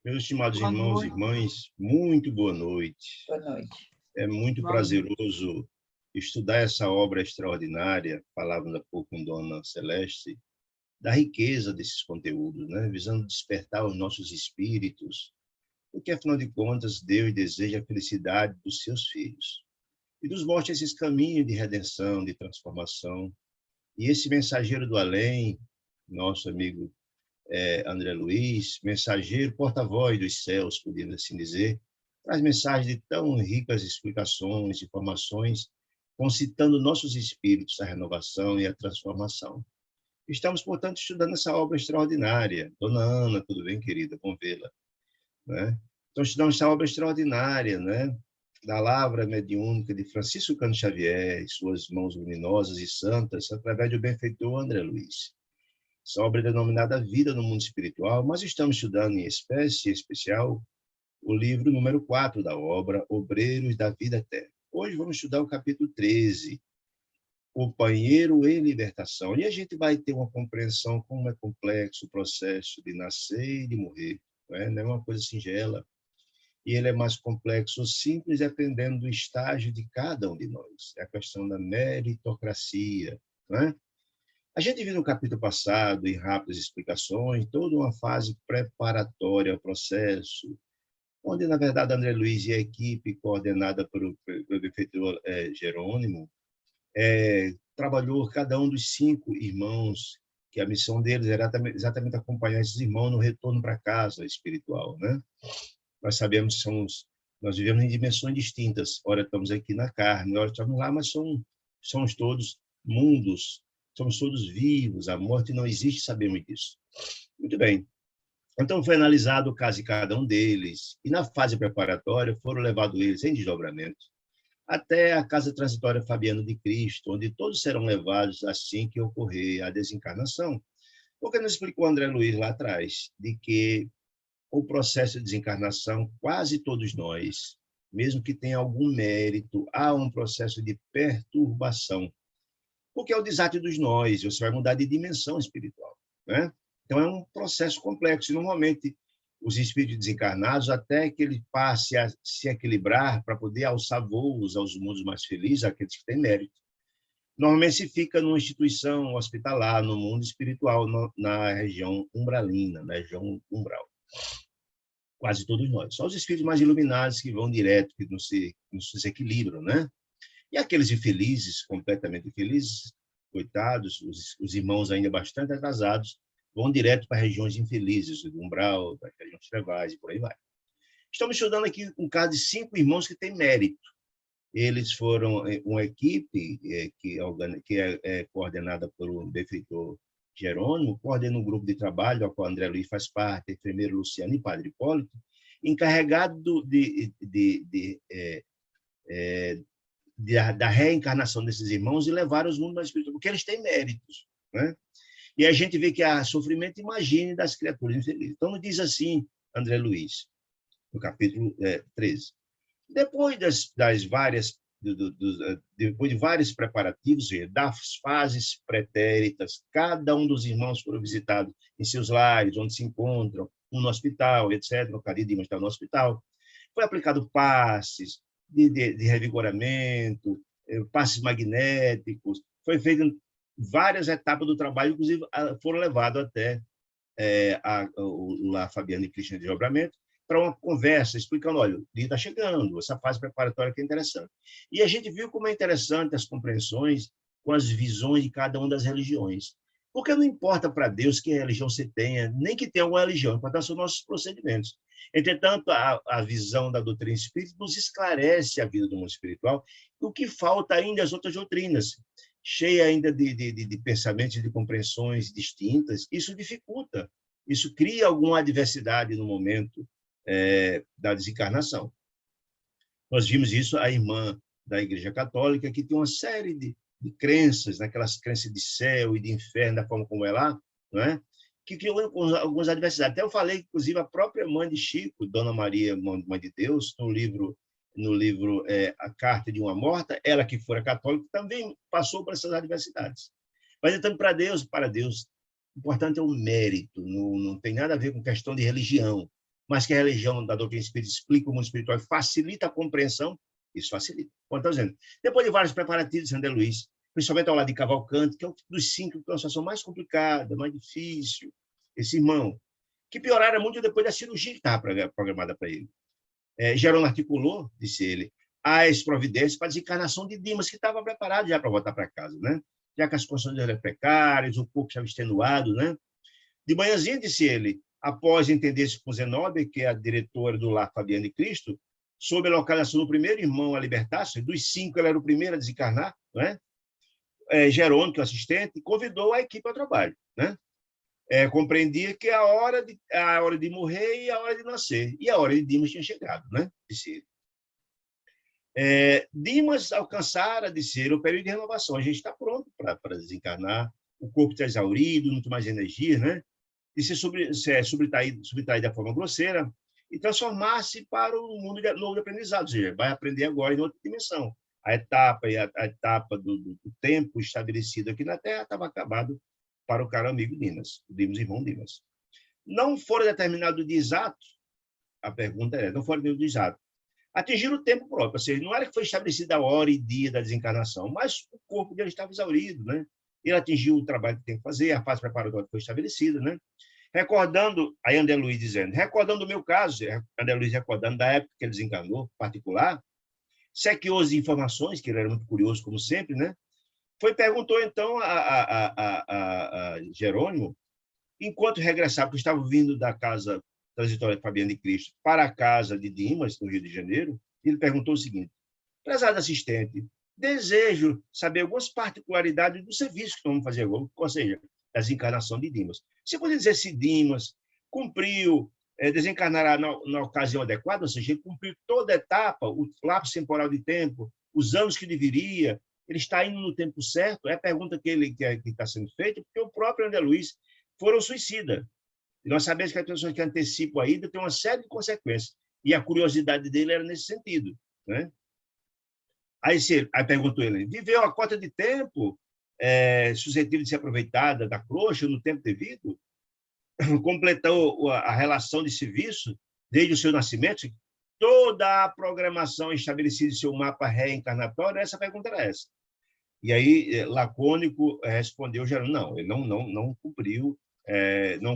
Meus estimados Boa irmãos e noite. irmãs, muito boa noite. Boa noite. É muito Boa noite. prazeroso estudar essa obra extraordinária, falávamos há pouco com Dona Celeste, da riqueza desses conteúdos, né? Visando despertar os nossos espíritos, porque, afinal de contas, Deus deseja a felicidade dos seus filhos e nos mostra esses caminhos de redenção, de transformação. E esse mensageiro do além, nosso amigo André Luiz, mensageiro, porta-voz dos céus, podemos assim dizer, traz mensagens de tão ricas explicações, informações, concitando nossos espíritos à renovação e à transformação. Estamos, portanto, estudando essa obra extraordinária. Dona Ana, tudo bem, querida? Bom vê-la. Né? Então, estudamos essa obra extraordinária, né? Da Lavra Mediúnica de Francisco Cândido Xavier, e suas mãos luminosas e santas, através do benfeitor André Luiz. Essa obra é denominada Vida no Mundo Espiritual, mas estamos estudando em especial o livro número 4 da obra, Obreiros da Vida Eterna. Hoje vamos estudar o capítulo 13, Companheiro em Libertação. E a gente vai ter uma compreensão como é complexo o processo de nascer e de morrer. Não é uma coisa singela. E ele é mais complexo ou simples, dependendo do estágio de cada um de nós. É a questão da meritocracia, não é? A gente viu no capítulo passado, em rápidas explicações, toda uma fase preparatória ao processo, onde, na verdade, André Luiz e a equipe, coordenada pelo benfeitor Jerônimo, trabalhou cada um dos 5 irmãos, que a missão deles era exatamente acompanhar esses irmãos no retorno para casa espiritual, né? Nós sabemos que nós vivemos em dimensões distintas. Ora, estamos aqui na carne, ora, estamos lá, mas somos todos mundos, somos todos vivos, a morte não existe, sabemos disso. Muito bem. Então, foi analisado o caso de cada um deles, e na fase preparatória foram levados eles em desdobramento até a casa transitória Fabiano de Cristo, onde todos serão levados assim que ocorrer a desencarnação. Porque não explicou André Luiz lá atrás, de que o processo de desencarnação, quase todos nós, mesmo que tenha algum mérito, há um processo de perturbação, porque é o desate dos nós, você vai mudar de dimensão espiritual, né? Então, é um processo complexo, e normalmente os espíritos desencarnados, até que ele passe a se equilibrar para poder alçar voos aos mundos mais felizes, aqueles que têm mérito, normalmente se fica numa instituição hospitalar, no mundo espiritual, na região umbralina, na região umbral. Quase todos nós. Só os espíritos mais iluminados que vão direto, que não se equilibram, né? E aqueles infelizes, completamente infelizes, coitados, os irmãos ainda bastante atrasados, vão direto para regiões infelizes, do umbral, das regiões trevais e por aí vai. Estamos estudando aqui um caso de 5 irmãos que têm mérito. Eles foram uma equipe que é coordenada pelo benfeitor Jerônimo, coordena um grupo de trabalho, ao qual André Luiz faz parte, enfermeiro Luciano e padre Hipólito, encarregado da reencarnação desses irmãos e levar os mundos mais espirituais, porque eles têm méritos, né? E a gente vê que há sofrimento, imagine, das criaturas infelizes. Então, diz assim André Luiz, no capítulo 13. Depois depois de vários preparativos, das fases pretéritas, cada um dos irmãos foram visitados em seus lares, onde se encontram, um no hospital, etc. O Caridima está no hospital. Foi aplicado passes de revigoramento, passes magnéticos, foi feito várias etapas do trabalho, inclusive foram levados até lá Fabiano e Cristian de Obramento, para uma conversa, explicando, olha, o dia está chegando, essa fase preparatória que é interessante. E a gente viu como é interessante as compreensões com as visões de cada uma das religiões. Porque não importa para Deus que religião você tenha, nem que tenha uma religião, importa são nossos procedimentos. Entretanto, a visão da doutrina espírita nos esclarece a vida do mundo espiritual, o que falta ainda as outras doutrinas, cheia ainda de pensamentos e de compreensões distintas. Isso dificulta, isso cria alguma adversidade no momento da desencarnação. Nós vimos isso, a irmã da Igreja Católica, que tem uma série de crenças, naquelas crenças de céu e de inferno, da forma como é lá, não é? Que criou algumas adversidades. Até eu falei, inclusive, a própria mãe de Chico, Dona Maria, Mãe de Deus, no livro A Carta de uma Morta, ela que fora católica, também passou por essas adversidades. Mas, então, para Deus, o importante é o mérito, não tem nada a ver com questão de religião. mas que a religião da doutrina espírita explica o mundo espiritual e facilita a compreensão, isso facilita. Como estou dizendo, depois de vários preparativos de André Luiz, principalmente ao lado de Cavalcante, que é um dos 5 que tem uma situação mais complicada, mais difícil, esse irmão, que pioraram muito depois da cirurgia que estava programada para ele. Jerônimo articulou, disse ele, as providências para a desencarnação de Dimas, que estava preparado já para voltar para casa, né? Já que as condições eram precárias, o corpo estava extenuado, né? De manhãzinha, disse ele, após entender-se com Zenobia, que é a diretora do Lar Fabiano de Cristo, sob a localização do primeiro irmão a libertar-se, dos 5 ele era o primeiro a desencarnar, né? Jerônimo, que é o assistente, convidou a equipe ao trabalho, né? Compreendia que a hora de morrer e a hora de nascer, e a hora de Dimas tinha chegado, né? Disse ele. Dimas alcançara, disse ele, o período de renovação. A gente está pronto para desencarnar, o corpo está exaurido, não tem mais energia, né? E se subtrair da forma grosseira e transformar-se para um mundo novo de aprendizado, ou seja, vai aprender agora em outra dimensão. A etapa do tempo estabelecido aqui na Terra estava acabado para o caro amigo Dimas, irmão Dimas. Não fora determinado o dia exato, a pergunta não fora determinado o dia exato, atingir o tempo próprio, ou seja, não era que foi estabelecida a hora e dia da desencarnação, mas o corpo dele estava exaurido, né? Ele atingiu o trabalho que tem que fazer, a fase preparatória foi estabelecida, né? Recordando, aí André Luiz dizendo, recordando o meu caso, André Luiz recordando da época que ele desencarnou, particular, sequioso de informações, que ele era muito curioso, como sempre, né? Perguntou, então, a Jerônimo, enquanto regressava, porque estava vindo da casa transitória de Fabiano de Cristo para a casa de Dimas, no Rio de Janeiro, ele perguntou o seguinte, prezado assistente, desejo saber algumas particularidades do serviço que vamos fazer agora, ou seja, da desencarnação de Dimas. Você pode dizer se Dimas cumpriu, desencarnará na ocasião adequada, ou seja, ele cumpriu toda a etapa, o lapso temporal de tempo, os anos que deveria, ele está indo no tempo certo? É a pergunta que está sendo feita, porque o próprio André Luiz foram suicida. E nós sabemos que as pessoas que antecipam a ida têm uma série de consequências. E a curiosidade dele era nesse sentido, né? Aí perguntou ele, viveu a cota de tempo suscetível de ser aproveitada da trouxa no tempo devido? Completou a relação de serviço desde o seu nascimento? Toda a programação estabelecida em seu mapa reencarnatório? Essa pergunta era essa. E aí, lacônico, respondeu Jerônimo, não, ele não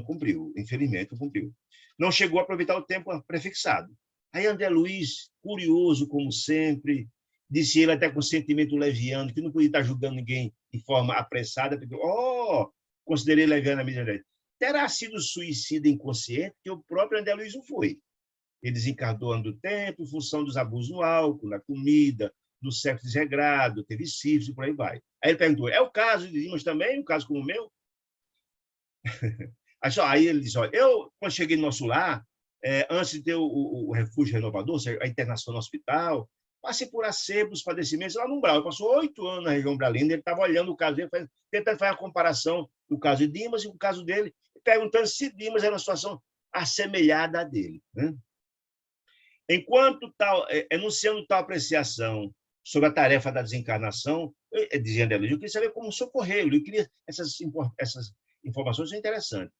cumpriu, infelizmente não cumpriu. Não chegou a aproveitar o tempo prefixado. Aí André Luiz, curioso como sempre, disse ele até com sentimento leviano, que não podia estar julgando ninguém de forma apressada, porque, considerei leviano a miséria. Terá sido suicida inconsciente, que o próprio André Luiz não foi. Ele desencarnou ano do tempo, em função dos abusos no álcool, na comida, do sexo desregrado, teve sífilis, por aí vai. Aí ele perguntou, é o caso de Dimas também, um caso como o meu? Aí ele disse, olha, eu, quando cheguei no nosso lar, antes de ter o refúgio renovador, a internação no hospital, passei por acervos, padecimentos lá no Umbral. Ele passou 8 anos na região umbralina, ele estava olhando o caso dele, tentando fazer a comparação do caso de Dimas e o caso dele, perguntando se Dimas era uma situação assemelhada à dele, né? Enquanto enunciando tal apreciação sobre a tarefa da desencarnação, dizia André Luiz, eu queria saber como socorrê-lo, eu queria essas informações são interessantes.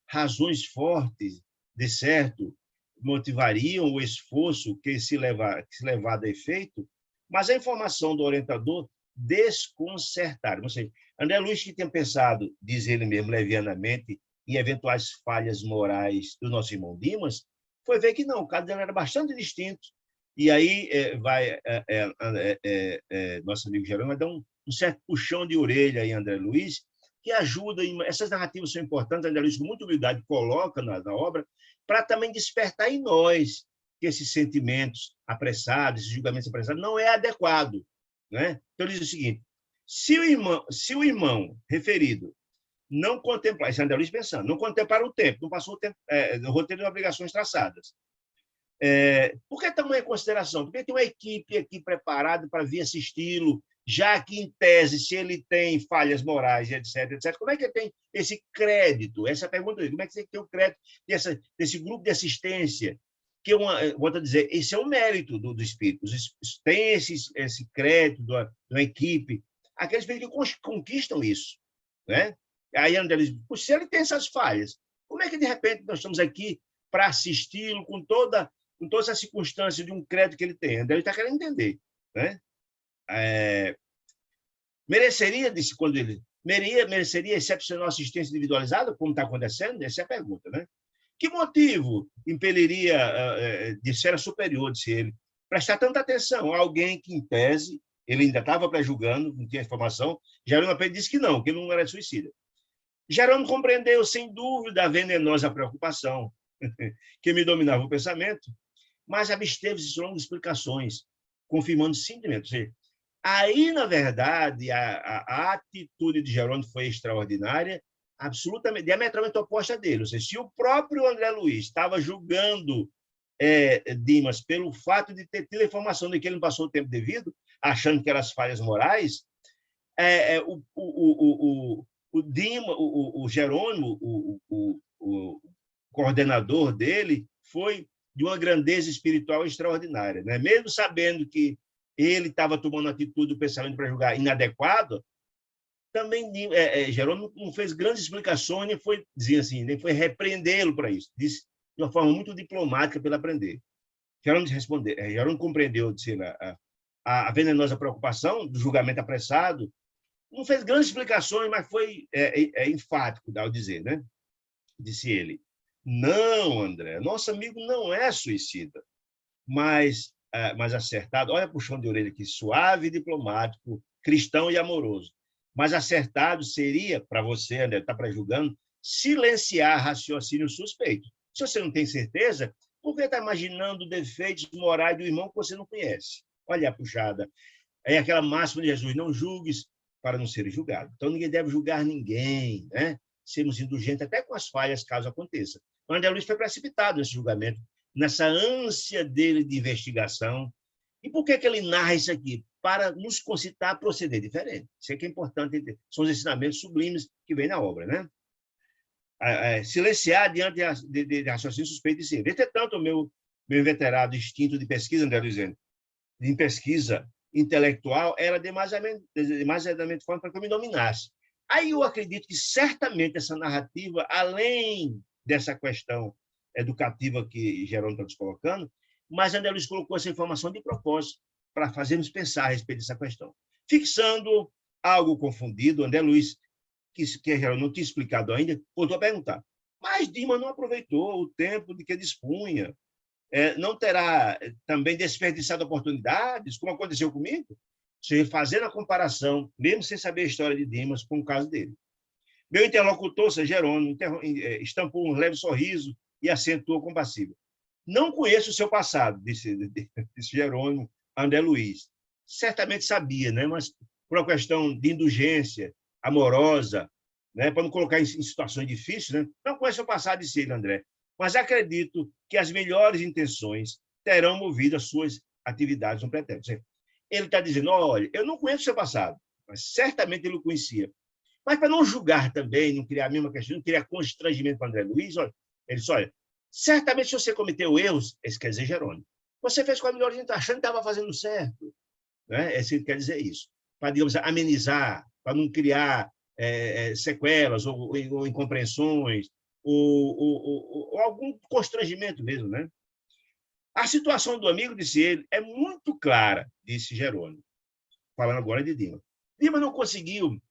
Razões fortes, de certo, motivariam o esforço que se levado a efeito, mas a informação do orientador desconcertaram. Ou seja, André Luiz, que tinha pensado, diz ele mesmo, levianamente, em eventuais falhas morais do nosso irmão Dimas, foi ver que não, o caso dele era bastante distinto. E aí nosso amigo Jerônimo vai dar um certo puxão de orelha em André Luiz, que ajuda, essas narrativas são importantes, André Luiz com muita humildade coloca na obra, para também despertar em nós que esses sentimentos apressados, esses julgamentos apressados, não é adequado, né? Então ele diz o seguinte, se o irmão referido não contemplar, esse André Luiz pensando, não contemplar o tempo, não passou o tempo, no roteiro de obrigações traçadas. Por que tamanha consideração? Porque tem uma equipe aqui preparada para vir assisti-lo, já que, em tese, se ele tem falhas morais, etc., como é que ele tem esse crédito? Essa pergunta, como é que você tem o crédito desse grupo de assistência? Que volto a dizer, esse é o mérito do espírito. Tem esse crédito da equipe, aqueles espíritos que conquistam isso, né? Aí André diz, se ele tem essas falhas, como é que, de repente, nós estamos aqui para assisti-lo com toda essa circunstância de um crédito que ele tem. André Luiz está querendo entender, né? Mereceria, disse quando ele mereceria excepcional assistência individualizada, como está acontecendo? Essa é a pergunta, né? Que motivo impeliria, de ser superior, disse ele, prestar tanta atenção a alguém que, em tese, ele ainda estava pré-julgando, não tinha informação, Jerônimo apenas disse que ele não era suicida. Jerônimo compreendeu, sem dúvida, a venenosa preocupação que me dominava o pensamento, mas absteve-se de longas explicações, confirmando simplesmente. Aí, na verdade, a atitude de Jerônimo foi extraordinária, absolutamente, diametralmente oposta dele. Ou seja, se o próprio André Luiz estava julgando Dimas pelo fato de ter tido a informação de que ele não passou o tempo devido, achando que eram as falhas morais, o Jerônimo, o coordenador dele, foi de uma grandeza espiritual extraordinária, né? Mesmo sabendo que ele estava tomando atitude do pensamento para julgar inadequado, também Jerônimo não fez grandes explicações, nem foi dizer assim, nem foi repreendê-lo para isso. Disse de uma forma muito diplomática para ele aprender. Jerônimo compreendeu, disse, a venenosa preocupação do julgamento apressado, não fez grandes explicações, mas foi enfático ao dizer, né? Disse ele: não, André, nosso amigo não é suicida, mas acertado. Olha, puxão de orelha aqui, suave, diplomático, cristão e amoroso. Mas acertado seria, para você, André, está pré-julgando, silenciar raciocínio suspeito. Se você não tem certeza, por que está imaginando defeitos morais do irmão que você não conhece? Olha a puxada. É aquela máxima de Jesus: não julgues para não ser julgado. Então, ninguém deve julgar ninguém, né? Sermos indulgentes até com as falhas, caso aconteça. O André Luiz foi precipitado nesse julgamento, nessa ânsia dele de investigação. E por que ele narra isso aqui? Para nos concitar a proceder diferente. Isso é que é importante. São os ensinamentos sublimes que vêm na obra, né? Silenciar diante de raciocínio suspeito de ser. Entretanto, o meu inveterado instinto de pesquisa, André Luiz, em pesquisa intelectual, era demasiadamente forte para que eu me dominasse. Aí eu acredito que certamente essa narrativa, além dessa questão educativa que Jerônimo está nos colocando, mas André Luiz colocou essa informação de propósito para fazermos pensar a respeito dessa questão. Fixando algo confundido, André Luiz, que Jerônimo não tinha explicado ainda, voltou a perguntar: mas Dimas não aproveitou o tempo de que dispunha? Não terá também desperdiçado oportunidades, como aconteceu comigo? Fazendo a comparação, mesmo sem saber a história de Dimas, com o caso dele. Meu interlocutor, Jerônimo, estampou um leve sorriso e acentuou compassivo: não conheço o seu passado, disse Jerônimo a André Luiz. Certamente sabia, né? Mas por uma questão de indulgência amorosa, né? Para não colocar em situações difíceis, né? Não conheço o passado, disse ele, André, mas acredito que as melhores intenções terão movido as suas atividades no pretérito. Ele está dizendo: olha, eu não conheço o seu passado, mas certamente ele o conhecia. Mas para não julgar também, não criar a mesma questão, não criar constrangimento para André Luiz, olha, ele disse: olha, certamente se você cometeu erros, esse quer dizer Jerônimo, você fez com a melhor gente, achando que estava fazendo certo. Né? Esse quer dizer isso. Para, digamos, amenizar, para não criar sequelas ou incompreensões, ou algum constrangimento mesmo, né? A situação do amigo, disse ele, é muito clara, disse Jerônimo, falando agora de Dimas. Dimas não conseguiu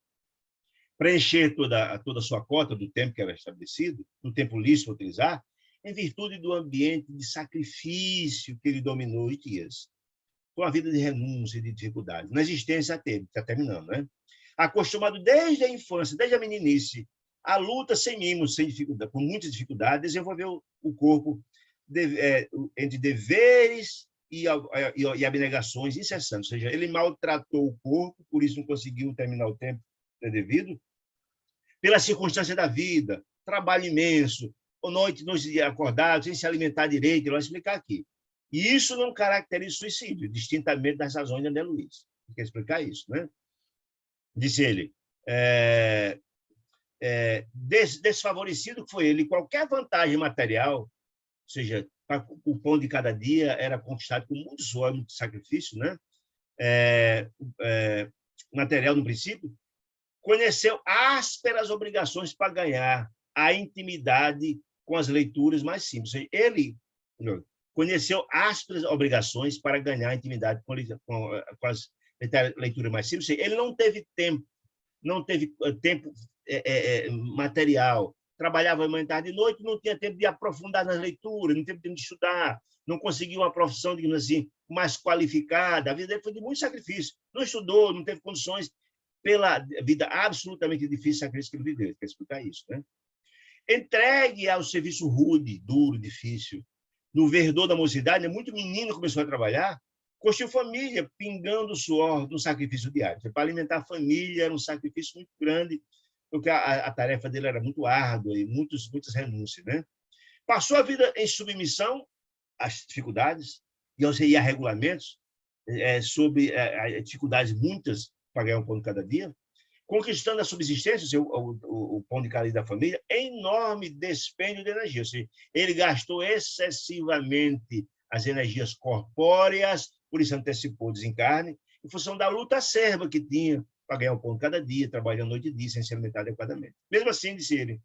preencher toda a sua cota do tempo que era estabelecido, do tempo lícito a utilizar, em virtude do ambiente de sacrifício que ele dominou em dias, com a vida de renúncia e de dificuldades. Na existência teve, está terminando, né? Acostumado desde a infância, desde a meninice, a luta sem mimos, sem dificuldade, com muitas dificuldades, desenvolveu o corpo entre deveres e abnegações incessantes. Ou seja, ele maltratou o corpo, por isso não conseguiu terminar o tempo devido, pela circunstância da vida, trabalho imenso, noite acordado, sem se alimentar direito, eu vou explicar aqui. E isso não caracteriza o suicídio, distintamente das razões de André Luiz. Quer explicar isso, né? Disse ele: desfavorecido que foi ele, qualquer vantagem material, ou seja, o pão de cada dia era conquistado com muito suor, muito sacrifício, né? Material, no princípio, conheceu ásperas obrigações para ganhar a intimidade com as leituras mais simples. Ele conheceu ásperas obrigações para ganhar intimidade com as leituras mais simples. Ele não teve tempo material. Trabalhava manhã, tarde e noite, não tinha tempo de aprofundar nas leituras, não teve tempo de estudar, não conseguiu uma profissão, digamos assim, mais qualificada. A vida dele foi de muito sacrifício. Não estudou, não teve condições pela vida absolutamente difícil, sacrifício que ele viveu. Quer explicar isso, né? Entregue ao serviço rude, duro, difícil, no verdor da mocidade, muito menino começou a trabalhar, construiu família, pingando suor no sacrifício diário. Para alimentar a família era um sacrifício muito grande, porque a tarefa dele era muito árdua e muitas renúncias, né? Passou a vida em submissão às dificuldades e a regulamentos, sobre dificuldades muitas para ganhar um pão de cada dia, conquistando a subsistência, o pão de cada dia da família, enorme despêndio de energia. Ou seja, ele gastou excessivamente as energias corpóreas, por isso antecipou o desencarne, em função da luta acerba que tinha para ganhar o pão de cada dia, trabalhando noite e dia, sem se alimentar adequadamente. Mesmo assim, disse ele,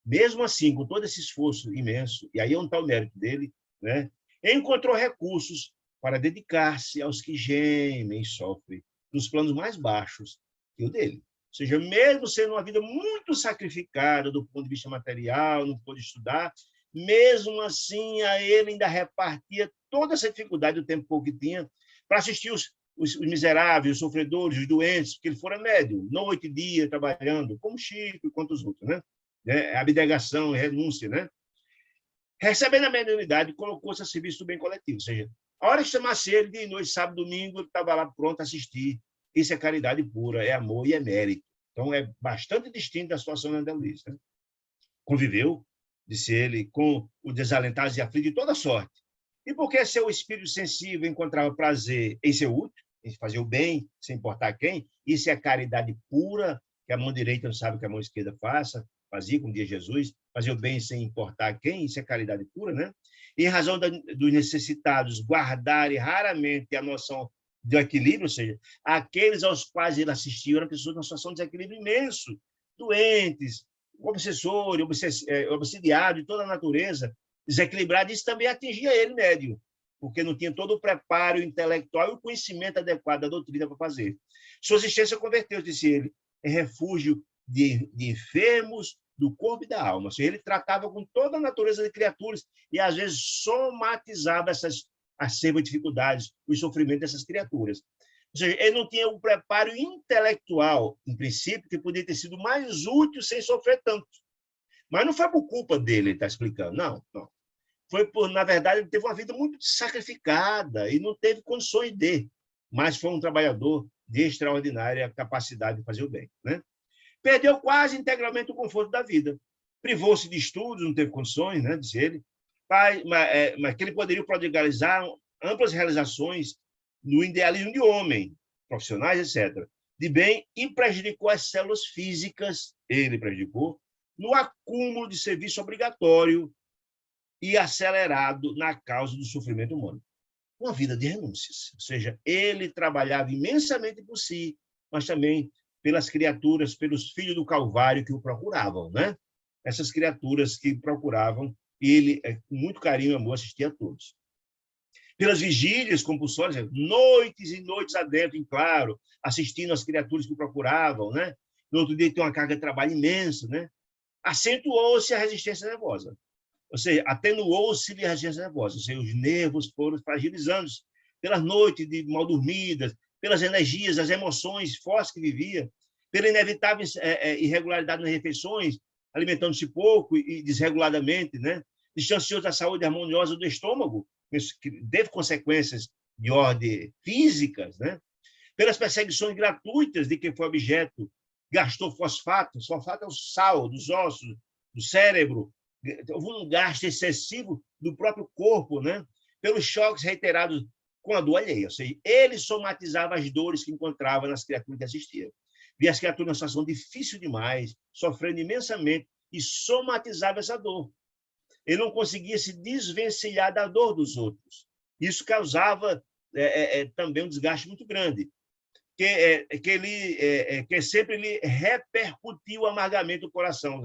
mesmo assim, com todo esse esforço imenso, e aí é onde está o mérito dele, né, encontrou recursos para dedicar-se aos que gemem e sofrem nos planos mais baixos que o dele. Ou seja, mesmo sendo uma vida muito sacrificada do ponto de vista material, não pôde estudar, mesmo assim, a ele ainda repartia toda essa dificuldade do tempo pouco que tinha para assistir os miseráveis, os sofredores, os doentes, porque ele fora médium, noite e dia, trabalhando, como Chico e quantos outros, né? Abnegação, renúncia, né? Recebendo a mediunidade, colocou-se a serviço do bem coletivo, ou seja, a hora que chamasse ele, de noite, sábado, domingo, ele estava lá pronto a assistir. Isso é caridade pura, é amor e é mérito. Então, é bastante distinto da situação de André Luiz, né? Conviveu, disse ele, com o desalentados e aflitos de toda sorte. E porque seu espírito sensível encontrava prazer em ser útil, em fazer o bem, sem importar quem, isso é caridade pura, que a mão direita não sabe o que a mão esquerda fazia, como dizia Jesus, fazer o bem sem importar quem, isso é caridade pura, né? E em razão dos necessitados guardarem raramente a noção do equilíbrio, ou seja, aqueles aos quais ele assistiu eram pessoas numa situação de desequilíbrio imenso, doentes, obsessores, obsidiados de toda a natureza, desequilibrado, isso também atingia ele, médio, porque não tinha todo o preparo intelectual e o conhecimento adequado da doutrina para fazer. Sua existência converteu, disse ele, em refúgio de enfermos do corpo e da alma. Ou seja, ele tratava com toda a natureza de criaturas e, às vezes, somatizava essas acervas de dificuldades, os sofrimentos dessas criaturas. Ou seja, ele não tinha um preparo intelectual, em princípio, que podia ter sido mais útil sem sofrer tanto. Mas não foi por culpa dele, ele está explicando. Não. Foi por, na verdade, ele teve uma vida muito sacrificada e não teve condições de, mas foi um trabalhador de extraordinária capacidade de fazer o bem, né? Perdeu quase integralmente o conforto da vida. Privou-se de estudos, não teve condições, né, diz ele, mas que ele poderia prodigalizar amplas realizações no idealismo de homem, profissionais, etc., de bem, e prejudicou as células físicas, ele prejudicou, no acúmulo de serviço obrigatório e acelerado na causa do sofrimento humano. Uma vida de renúncias, ou seja, ele trabalhava imensamente por si, mas também pelas criaturas, pelos filhos do Calvário que o procuravam, né? Essas criaturas que procuravam, e ele, com muito carinho e amor, assistia a todos. Pelas vigílias compulsórias, noites e noites adentro, em claro, assistindo às criaturas que o procuravam, né? No outro dia tem uma carga de trabalho imensa, né? Acentuou-se a resistência nervosa. Ou seja, atenuou-se a resistência nervosa, ou seja, os nervos foram fragilizando pelas noites de mal dormidas, pelas energias, as emoções fortes que vivia, pela inevitável irregularidade nas refeições, alimentando-se pouco e desreguladamente, né? Distanciou da saúde harmoniosa do estômago, que teve consequências de ordem físicas, né? Pelas perseguições gratuitas de quem foi objeto, gastou fosfato é o sal dos ossos, do cérebro, houve um gasto excessivo do próprio corpo, né? Pelos choques reiterados com a dor alheia. Ou seja, ele somatizava as dores que encontrava nas criaturas que assistiam. Via as criaturas numa situação difícil demais, sofrendo imensamente, e somatizava essa dor. Ele não conseguia se desvencilhar da dor dos outros. Isso causava também um desgaste muito grande, que sempre lhe repercutiu amargamente o coração.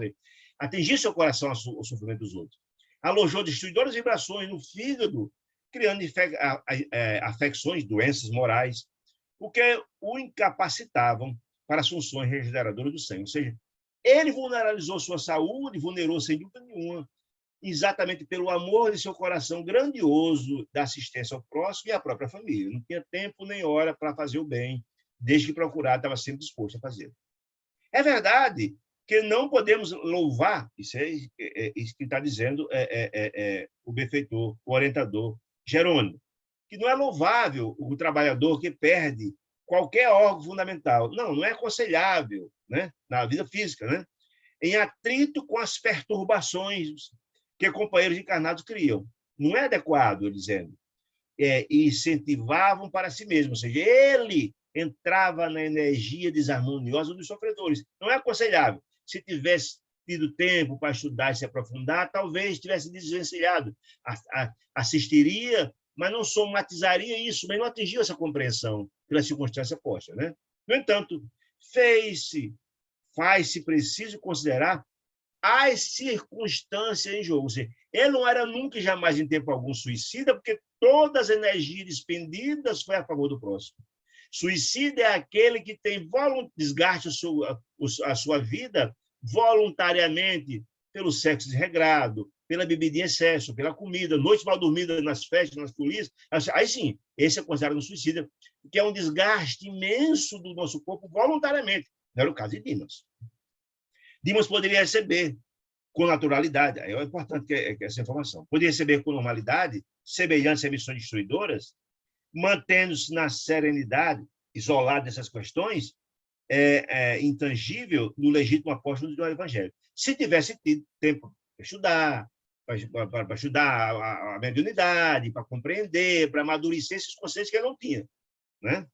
atingir seu coração ao sofrimento dos outros. Alojou destruidoras vibrações no fígado, criando afecções, doenças morais, o que o incapacitavam para as funções regeneradoras do sangue. Ou seja, ele vulnerabilizou sua saúde, vulnerou sem dúvida nenhuma, exatamente pelo amor de seu coração grandioso da assistência ao próximo e à própria família. Não tinha tempo nem hora para fazer o bem, desde que procurar, estava sempre disposto a fazer. É verdade que não podemos louvar, isso que está dizendo o benfeitor, o orientador Jerônimo, que não é louvável o trabalhador que perde qualquer órgão fundamental. Não é aconselhável, né, na vida física, né, em atrito com as perturbações que companheiros encarnados criam. Não é adequado, ele dizendo. Incentivavam para si mesmo, ou seja, ele entrava na energia desarmoniosa dos sofredores. Não é aconselhável. Se tivesse tido tempo para estudar e se aprofundar, talvez tivesse desvencilhado, assistiria, mas não somatizaria isso, mas não atingiu essa compreensão pela circunstância posta, né? No entanto, faz-se preciso considerar as circunstâncias em jogo. Ou seja, ele não era nunca e jamais em tempo algum suicida, porque todas as energias despendidas foi a favor do próximo. Suicida é aquele que tem desgaste a sua vida voluntariamente pelo sexo desregrado, pela bebida em excesso, pela comida, noites mal dormidas nas festas, nas folias. Aí sim, esse é considerado um suicida, que é um desgaste imenso do nosso corpo voluntariamente. Não era o caso de Dimas. Dimas poderia receber com naturalidade, aí é importante que essa informação, poderia receber com normalidade, semelhantes a emissões destruidoras, mantendo-se na serenidade, isolado dessas questões, intangível no legítimo apóstolo do Evangelho. Se tivesse tido tempo para estudar, para estudar a mediunidade, para compreender, para amadurecer esses conceitos que ele não tinha, né?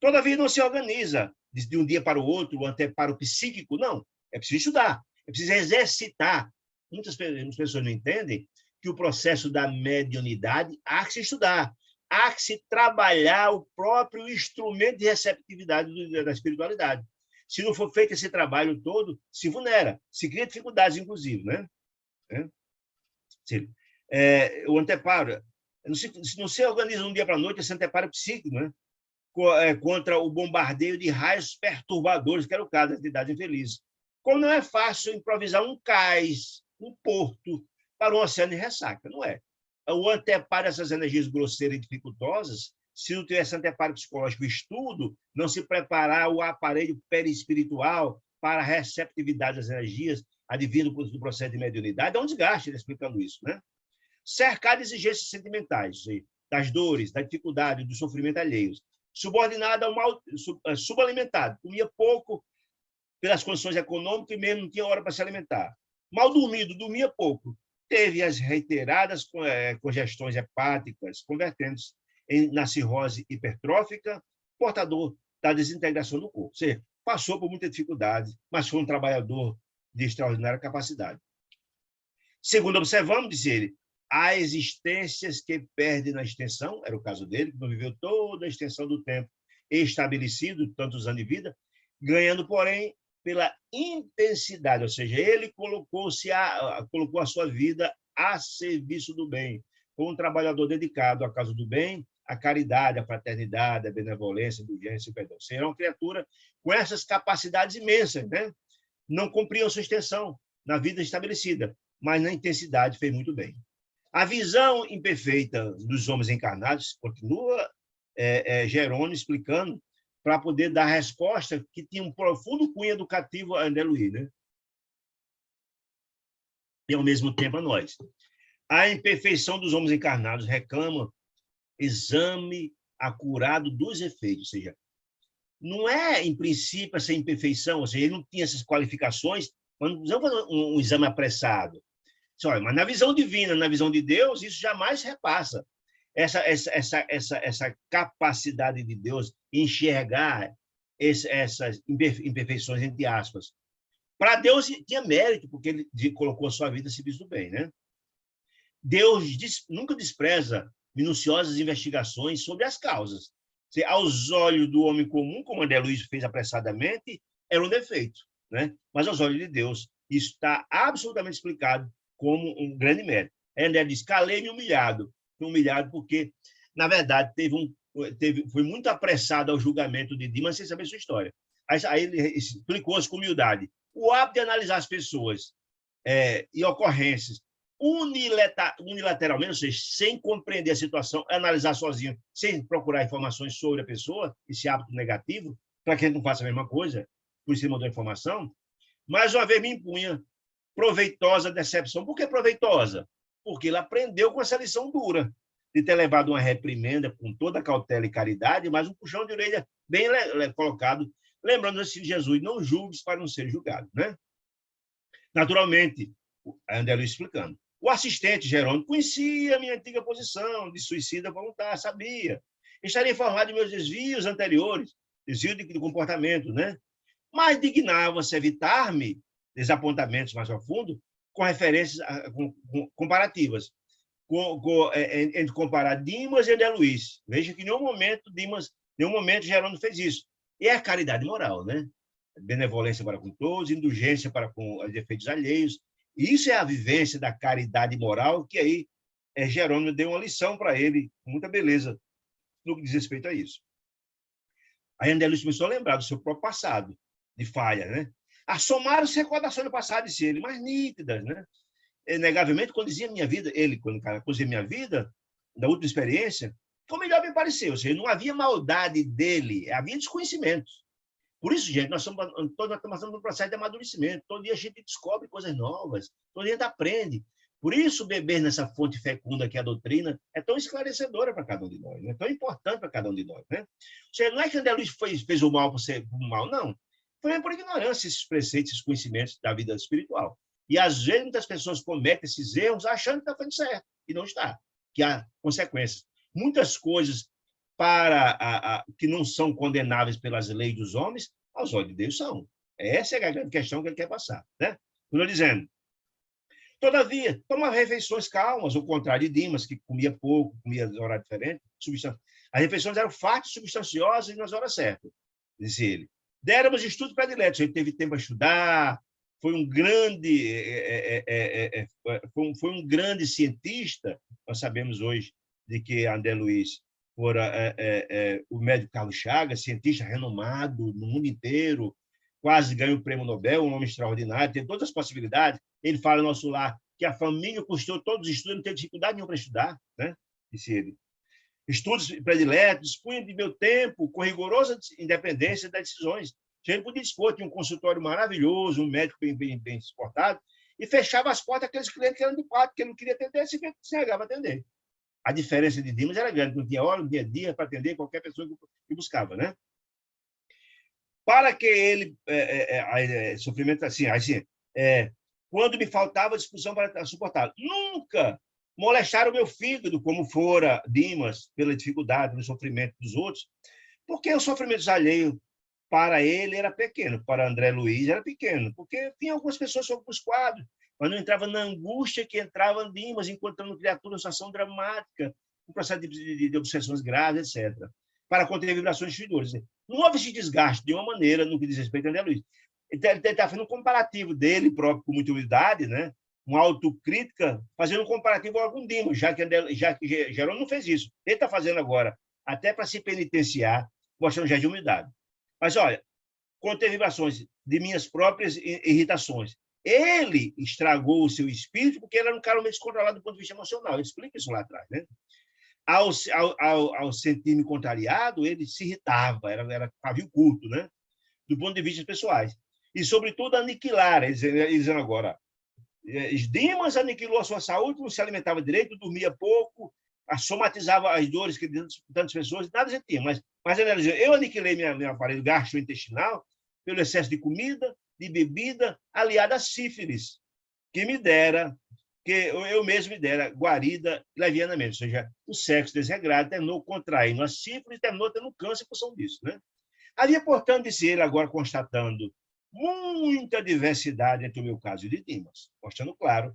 Todavia, não se organiza de um dia para o outro, até para o psíquico, não. É preciso estudar, é preciso exercitar. Muitas pessoas não entendem que o processo da mediunidade há que se estudar, há que se trabalhar o próprio instrumento de receptividade da espiritualidade. Se não for feito esse trabalho todo, se vulnera, se cria dificuldades, inclusive, né? O anteparo, se não se organiza um dia para a noite, esse anteparo psíquico, né? Contra o bombardeio de raios perturbadores, que era o caso das entidades infelizes. Como não é fácil improvisar um cais, um porto, para um oceano de ressaca, não é? O anteparo dessas energias grosseiras e dificultosas, se não tivesse anteparo psicológico e estudo, não se preparar o aparelho perispiritual para a receptividade das energias advindo do processo de mediunidade, é um desgaste, explicando isso, né? Cercado de exigências sentimentais, das dores, da dificuldade, do sofrimento alheios, subordinado ao mal, subalimentado, comia pouco pelas condições econômicas e mesmo não tinha hora para se alimentar. Mal dormido, dormia pouco, teve as reiteradas congestões hepáticas, convertendo-se na cirrose hipertrófica, portador da desintegração do corpo. Ou seja, passou por muita dificuldade, mas foi um trabalhador de extraordinária capacidade. Segundo observamos, disse ele, há existências que perdem na extensão, era o caso dele, que não viveu toda a extensão do tempo estabelecido, tantos anos de vida, ganhando, porém, pela intensidade, ou seja, ele colocou a sua vida a serviço do bem, como um trabalhador dedicado à causa do bem, à caridade, à fraternidade, à benevolência, à indulgência e perdão. Será uma criatura com essas capacidades imensas, né? Não cumpriam sua extensão na vida estabelecida, mas na intensidade fez muito bem. A visão imperfeita dos homens encarnados, continua Jerônimo explicando, para poder dar a resposta que tinha um profundo cunho educativo a André Luiz, né? E, ao mesmo tempo, a nós. A imperfeição dos homens encarnados reclama exame acurado dos efeitos, ou seja, não é, em princípio, essa imperfeição, ou seja, ele não tinha essas qualificações, mas não precisamos fazer um exame apressado. Mas na visão divina, na visão de Deus, isso jamais repassa. Essa capacidade de Deus enxergar essas imperfeições, entre aspas. Para Deus tinha mérito, porque ele colocou a sua vida a serviço do bem, né? Deus nunca despreza minuciosas investigações sobre as causas. Aos olhos do homem comum, como André Luiz fez apressadamente, era um defeito, né? Mas aos olhos de Deus Isso está absolutamente explicado como um grande mérito. André diz, calei-me humilhado. Humilhado porque, na verdade, foi muito apressado ao julgamento de Dimas sem saber sua história. Aí ele explicou-se com humildade. O hábito de analisar as pessoas e ocorrências unilateralmente, ou seja, sem compreender a situação, analisar sozinho, sem procurar informações sobre a pessoa, esse hábito negativo, para que a gente não faça a mesma coisa, por cima da informação, mais uma vez me impunha proveitosa decepção. Por que proveitosa? Porque ele aprendeu com essa lição dura, de ter levado uma reprimenda com toda cautela e caridade, mas um puxão de orelha bem colocado, lembrando assim de Jesus, não julgues para não ser julgado, né? Naturalmente, André Luiz explicando, o assistente Jerônimo conhecia a minha antiga posição de suicida voluntário, sabia. Estaria informado de meus desvios anteriores, desvio de comportamento, né? Mas dignava-se evitar-me desapontamentos mais a fundo com referências comparativas, entre comparar Dimas e André Luiz. Veja que em nenhum momento Jerônimo fez isso. E é a caridade moral, né? Benevolência para com todos, indulgência para com os defeitos alheios. Isso é a vivência da caridade moral, que aí Jerônimo deu uma lição para ele, com muita beleza, no que diz respeito a isso. Aí André Luiz começou a lembrar do seu próprio passado, de falha, né? A somar as recordações do passado, disse ele, mais nítidas, né? Inegavelmente, quando dizia minha vida, quando dizia minha vida, da última experiência, como melhor me pareceu, ou seja, não havia maldade dele, havia desconhecimento. Por isso, gente, nós estamos passando por um processo de amadurecimento. Todo dia a gente descobre coisas novas, todo dia a gente aprende. Por isso, beber nessa fonte fecunda que é a doutrina é tão esclarecedora para cada um de nós, é tão importante para cada um de nós. Né? Ou seja, não é que André Luiz fez o mal por ser mal, não. Foi por ignorância esses preceitos, esses conhecimentos da vida espiritual. E, às vezes, muitas pessoas cometem esses erros achando que está fazendo certo, e não está, que há consequências. Muitas coisas que não são condenáveis pelas leis dos homens, aos olhos de Deus são. Essa é a grande questão que ele quer passar. Né? Estou dizendo. Todavia, toma refeições calmas, ao contrário de Dimas, que comia pouco, comia em horário diferente. As refeições eram fartas, substanciosas e nas horas certas, disse ele. Déramos estudos prediletos, ele teve tempo a estudar, foi um grande cientista. Nós sabemos hoje de que André Luiz fora o médico Carlos Chagas, cientista renomado no mundo inteiro, quase ganhou o prêmio Nobel, um homem extraordinário, tem todas as possibilidades. Ele fala no nosso lar que a família custou todos os estudos, não teve dificuldade nenhuma para estudar, né? Disse ele. Estudos prediletos, dispunha de meu tempo com rigorosa independência das decisões. Ele podia dispor, tinha um consultório maravilhoso, um médico bem suportado, e fechava as portas àqueles clientes que eram de quatro, que ele não queria atender, se negava a atender. A diferença de Dimas era grande, não tinha hora, não tinha dia para atender qualquer pessoa que buscava, né? Para que ele sofrimento assim, quando me faltava disposição para suportar, nunca molestaram o meu fígado, como fora Dimas, pela dificuldade, pelo sofrimento dos outros, porque o sofrimento alheio para ele era pequeno, para André Luiz era pequeno, porque tinha algumas pessoas sobre os quadros, mas não entrava na angústia que entrava Dimas, encontrando criatura em situação dramática, um processo de obsessões graves, etc., para conter vibrações destruidoras. Não houve esse desgaste de uma maneira no que diz respeito a André Luiz. Ele está fazendo um comparativo dele próprio com muita humildade, né? Uma autocrítica, fazendo um comparativo com algum Dimas, já que Jerônimo não fez isso. Ele está fazendo agora, até para se penitenciar, mostrando já de humildade. Mas, olha, conter vibrações de minhas próprias irritações. Ele estragou o seu espírito porque ele era um cara meio descontrolado do ponto de vista emocional. Ele explica isso lá atrás, né? Ao sentir-me contrariado, ele se irritava, era pavio curto, né? Do ponto de vista pessoais. E, sobretudo, aniquilar. Dizendo agora, Dimas aniquilou a sua saúde, não se alimentava direito, dormia pouco, somatizava as dores que tantas pessoas, nada já tinha. Mas ele dizia, eu aniquilei meu aparelho gastrointestinal pelo excesso de comida, de bebida, aliada à sífilis, que eu mesmo me dera guarida levianamente, ou seja, o sexo desregrado terminou contraindo a sífilis e terminou tendo câncer por função disso, né? Havia, portanto, disse ele, agora constatando muita diversidade entre o meu caso e o de Dimas, mostrando claro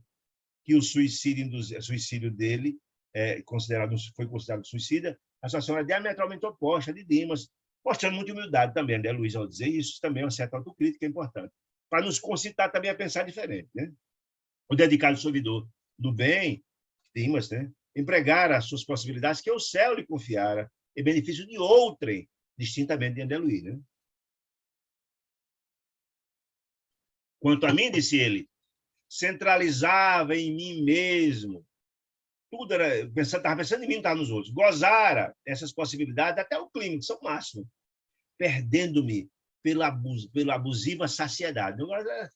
que o suicídio dele foi considerado suicida, a situação era diametralmente oposta de Dimas, mostrando muita humildade também, né, Luiz, ao dizer isso, também é uma certa autocrítica importante. para nos concitar também a pensar diferente, né? O dedicado servidor do bem, Dimas, né? Empregara as suas possibilidades que o céu lhe confiara, em benefício de outrem, distintamente de Andeluí, né? Quanto a mim, disse ele, centralizava em mim mesmo. Tudo era, estava pensando em mim, não estava nos outros. Gozara essas possibilidades até o clímax, ao máximo, perdendo-me pela abusiva saciedade. Agora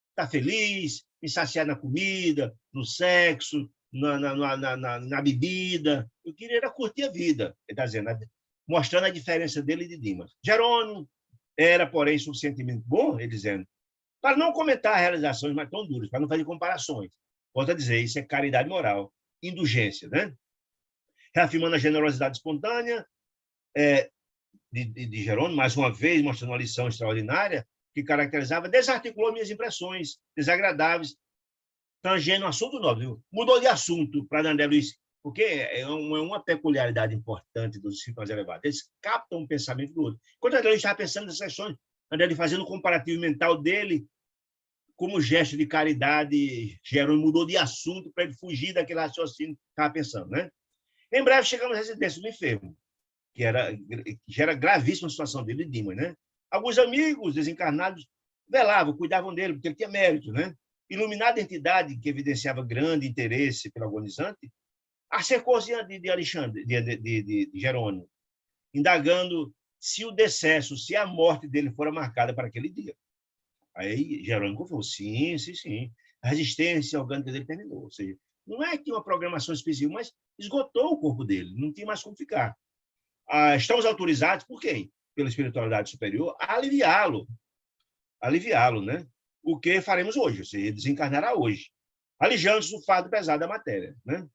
está feliz, me saciar na comida, no sexo, na bebida. Eu queria era curtir a vida, ele está dizendo, mostrando a diferença dele e de Dimas. Jerônimo era, porém, suficientemente bom, ele dizendo, para não comentar realizações mais tão duras, para não fazer comparações. Volto a dizer, isso é caridade moral, indulgência, né? Reafirmando a generosidade espontânea de Jerônimo, mais uma vez mostrando uma lição extraordinária que caracterizava, desarticulou minhas impressões desagradáveis, tangendo um assunto novo. Mudou de assunto para André Luiz, porque é uma peculiaridade importante dos espíritos elevados. Eles captam um pensamento do outro. Quando André Luiz estava pensando nessas questões, André Luiz fazendo um comparativo mental dele, como gesto de caridade, Jerônimo mudou de assunto para ele fugir daquele raciocínio que estava pensando, né? Em breve chegamos à residência do enfermo, que já era gravíssima a situação dele, de Dimas, né? Alguns amigos desencarnados velavam, cuidavam dele, porque ele tinha mérito, né? Iluminada entidade que evidenciava grande interesse pelo agonizante, acercou-se de Alexandre, de Jerônimo, indagando se o decesso, se a morte dele fora marcada para aquele dia. Aí Jerônimo falou, sim. A resistência orgânica dele terminou. Ou seja, não é que uma programação específica, mas esgotou o corpo dele, não tinha mais como ficar. Estamos autorizados, por quem? Pela espiritualidade superior, a aliviá-lo, né? O que faremos hoje, ou seja, desencarnará hoje, aliviando-se o fardo pesado da matéria, né?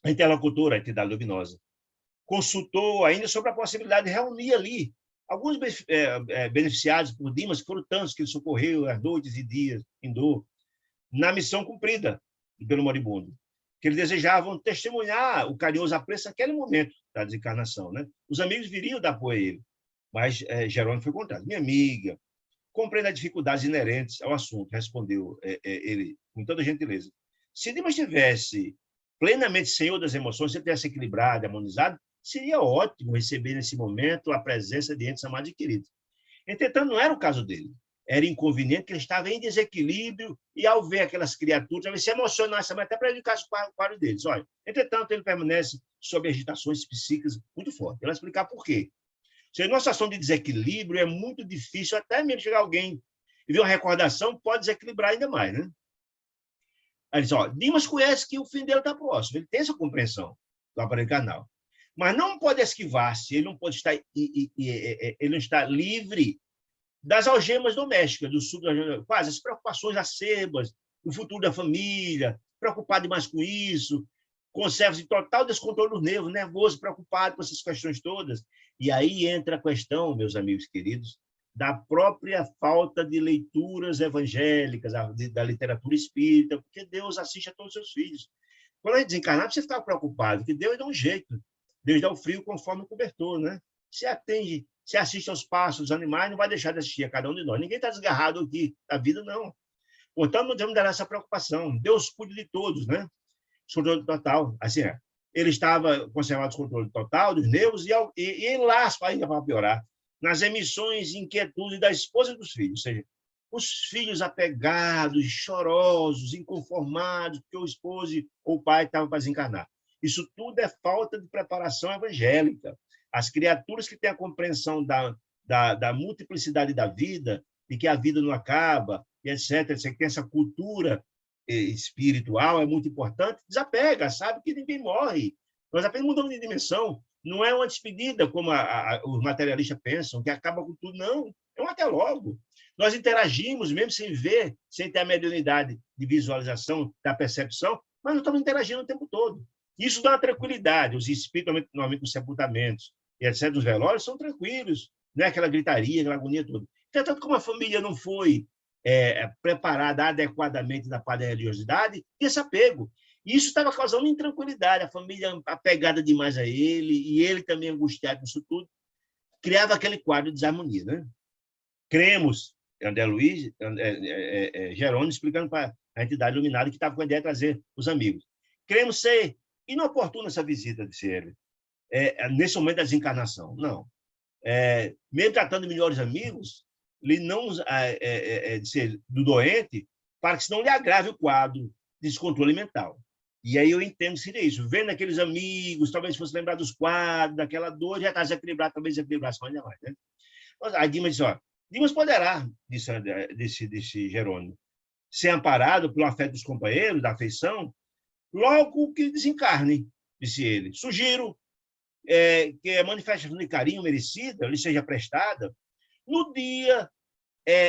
A interlocutora, a entidade luminosa, consultou ainda sobre a possibilidade de reunir ali alguns beneficiados por Dimas, que foram tantos que ele socorreu às noites e dias em dor, na missão cumprida pelo moribundo, que eles desejavam testemunhar o carinhoso apreço naquele momento da desencarnação, né? Os amigos viriam dar apoio a ele, mas Jerônimo foi contrário. Minha amiga, compreendo as dificuldades inerentes ao assunto, respondeu ele com toda gentileza. Se Dimas tivesse plenamente senhor das emoções, se ele tivesse equilibrado, harmonizado, seria ótimo receber nesse momento a presença de entes amados e queridos. Entretanto, não era o caso dele. Era inconveniente que ele estava em desequilíbrio e, ao ver aquelas criaturas, talvez se emocionasse, mas até prejudicasse o quadro deles. Olha, entretanto, ele permanece sob agitações psíquicas muito fortes. Eu vou explicar por quê. Se a nossa situação de desequilíbrio é muito difícil, até mesmo chegar alguém e ver uma recordação, pode desequilibrar ainda mais, né? Aí ele diz, ó, Dimas conhece que o fim dele está próximo, ele tem essa compreensão do aparelho carnal, mas não pode esquivar-se, ele não pode estar, ele não está livre das algemas domésticas, quase as preocupações acerbas, o futuro da família, preocupado demais com isso, conserva-se em total descontrole dos nervos, nervoso, preocupado com essas questões todas. E aí entra a questão, meus amigos queridos, da própria falta de leituras evangélicas, da literatura espírita, porque Deus assiste a todos os seus filhos. Quando a gente desencarnar, você fica preocupado, que Deus dá um jeito, Deus dá o frio conforme o cobertor, né? Se atende, se assiste aos passos, aos animais, não vai deixar de assistir a cada um de nós. Ninguém está desgarrado aqui da vida, não. Portanto, não devemos dar essa preocupação. Deus cuida de todos, né? Controle total. Assim, ele estava conservado o controle total dos nervos e em laço, ainda para piorar, nas emissões e inquietudes da esposa e dos filhos. Ou seja, os filhos apegados, chorosos, inconformados, porque o esposo ou o pai estavam para desencarnar. Isso tudo é falta de preparação evangélica. As criaturas que têm a compreensão da multiplicidade da vida, de que a vida não acaba, e etc., que tem essa cultura espiritual, é muito importante, desapega, sabe que ninguém morre. Nós apenas mudamos de dimensão. Não é uma despedida, como os materialistas pensam, que acaba com tudo. Não, é um até logo. Nós interagimos, mesmo sem ver, sem ter a mediunidade de visualização, da percepção, mas nós estamos interagindo o tempo todo. Isso dá uma tranquilidade. Os espíritos, normalmente nos sepultamentos, e etc., os velórios, são tranquilos. Não é aquela gritaria, aquela agonia toda. Tanto como a família não foi preparada adequadamente da parte da religiosidade, e esse apego. Isso estava causando intranquilidade, a família apegada demais a ele, e ele também angustiado com isso tudo, criava aquele quadro de desarmonia, né? Cremos André Luiz, Jerônimo, explicando para a entidade iluminada que estava com a ideia de trazer os amigos. Queremos ser inoportuna essa visita, disse ele, nesse momento da desencarnação. Não. Mesmo tratando de melhores amigos, ele não do doente, para que senão lhe agrave o quadro de descontrole mental. E aí eu entendo que seria isso. Vendo aqueles amigos, talvez fosse lembrar dos quadros, daquela dor, já está desequilibrado, talvez desequilibrasse ainda mais. Né? Aí Dimas disse, Dimas poderá, disse Jerônimo, ser amparado pelo afeto dos companheiros, da afeição, logo que desencarne, disse ele. Sugiro que a manifestação de carinho merecida lhe seja prestada no dia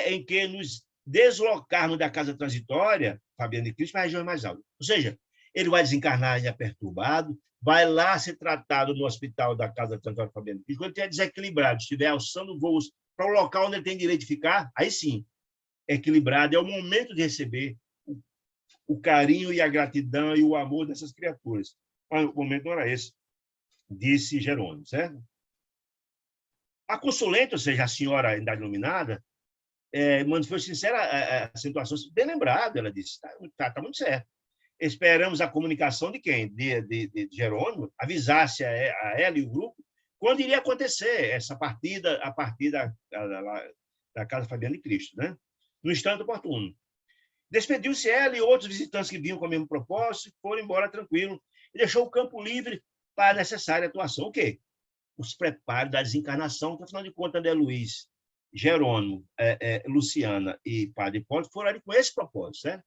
em que nos deslocarmos da casa transitória, Fabiano de Cristo, para regiões mais altas. Ou seja, ele vai desencarnar ainda perturbado, vai lá ser tratado no hospital da casa transitória Fabiano de Cristo, quando estiver desequilibrado, estiver alçando voos para o local onde ele tem direito de ficar, aí sim, equilibrado, é o momento de receber o carinho e a gratidão e o amor dessas criaturas. Mas o momento não era esse, disse Jerônimo, certo? A consulente, ou seja, a senhora ainda iluminada, foi sincera a situação, bem lembrada, ela disse, tá muito certo. Esperamos a comunicação de quem? De Jerônimo, avisasse a ela e o grupo quando iria acontecer essa partida a partir da Casa Fabiano de Cristo, né? No instante oportuno. Despediu-se ela e outros visitantes que vinham com o mesmo propósito foram embora tranquilo e deixou o campo livre para a necessária atuação. O quê? Os preparos da desencarnação, que, afinal de contas, André Luiz, Jerônimo, Luciana e Padre Hipólito foram ali com esse propósito, certo?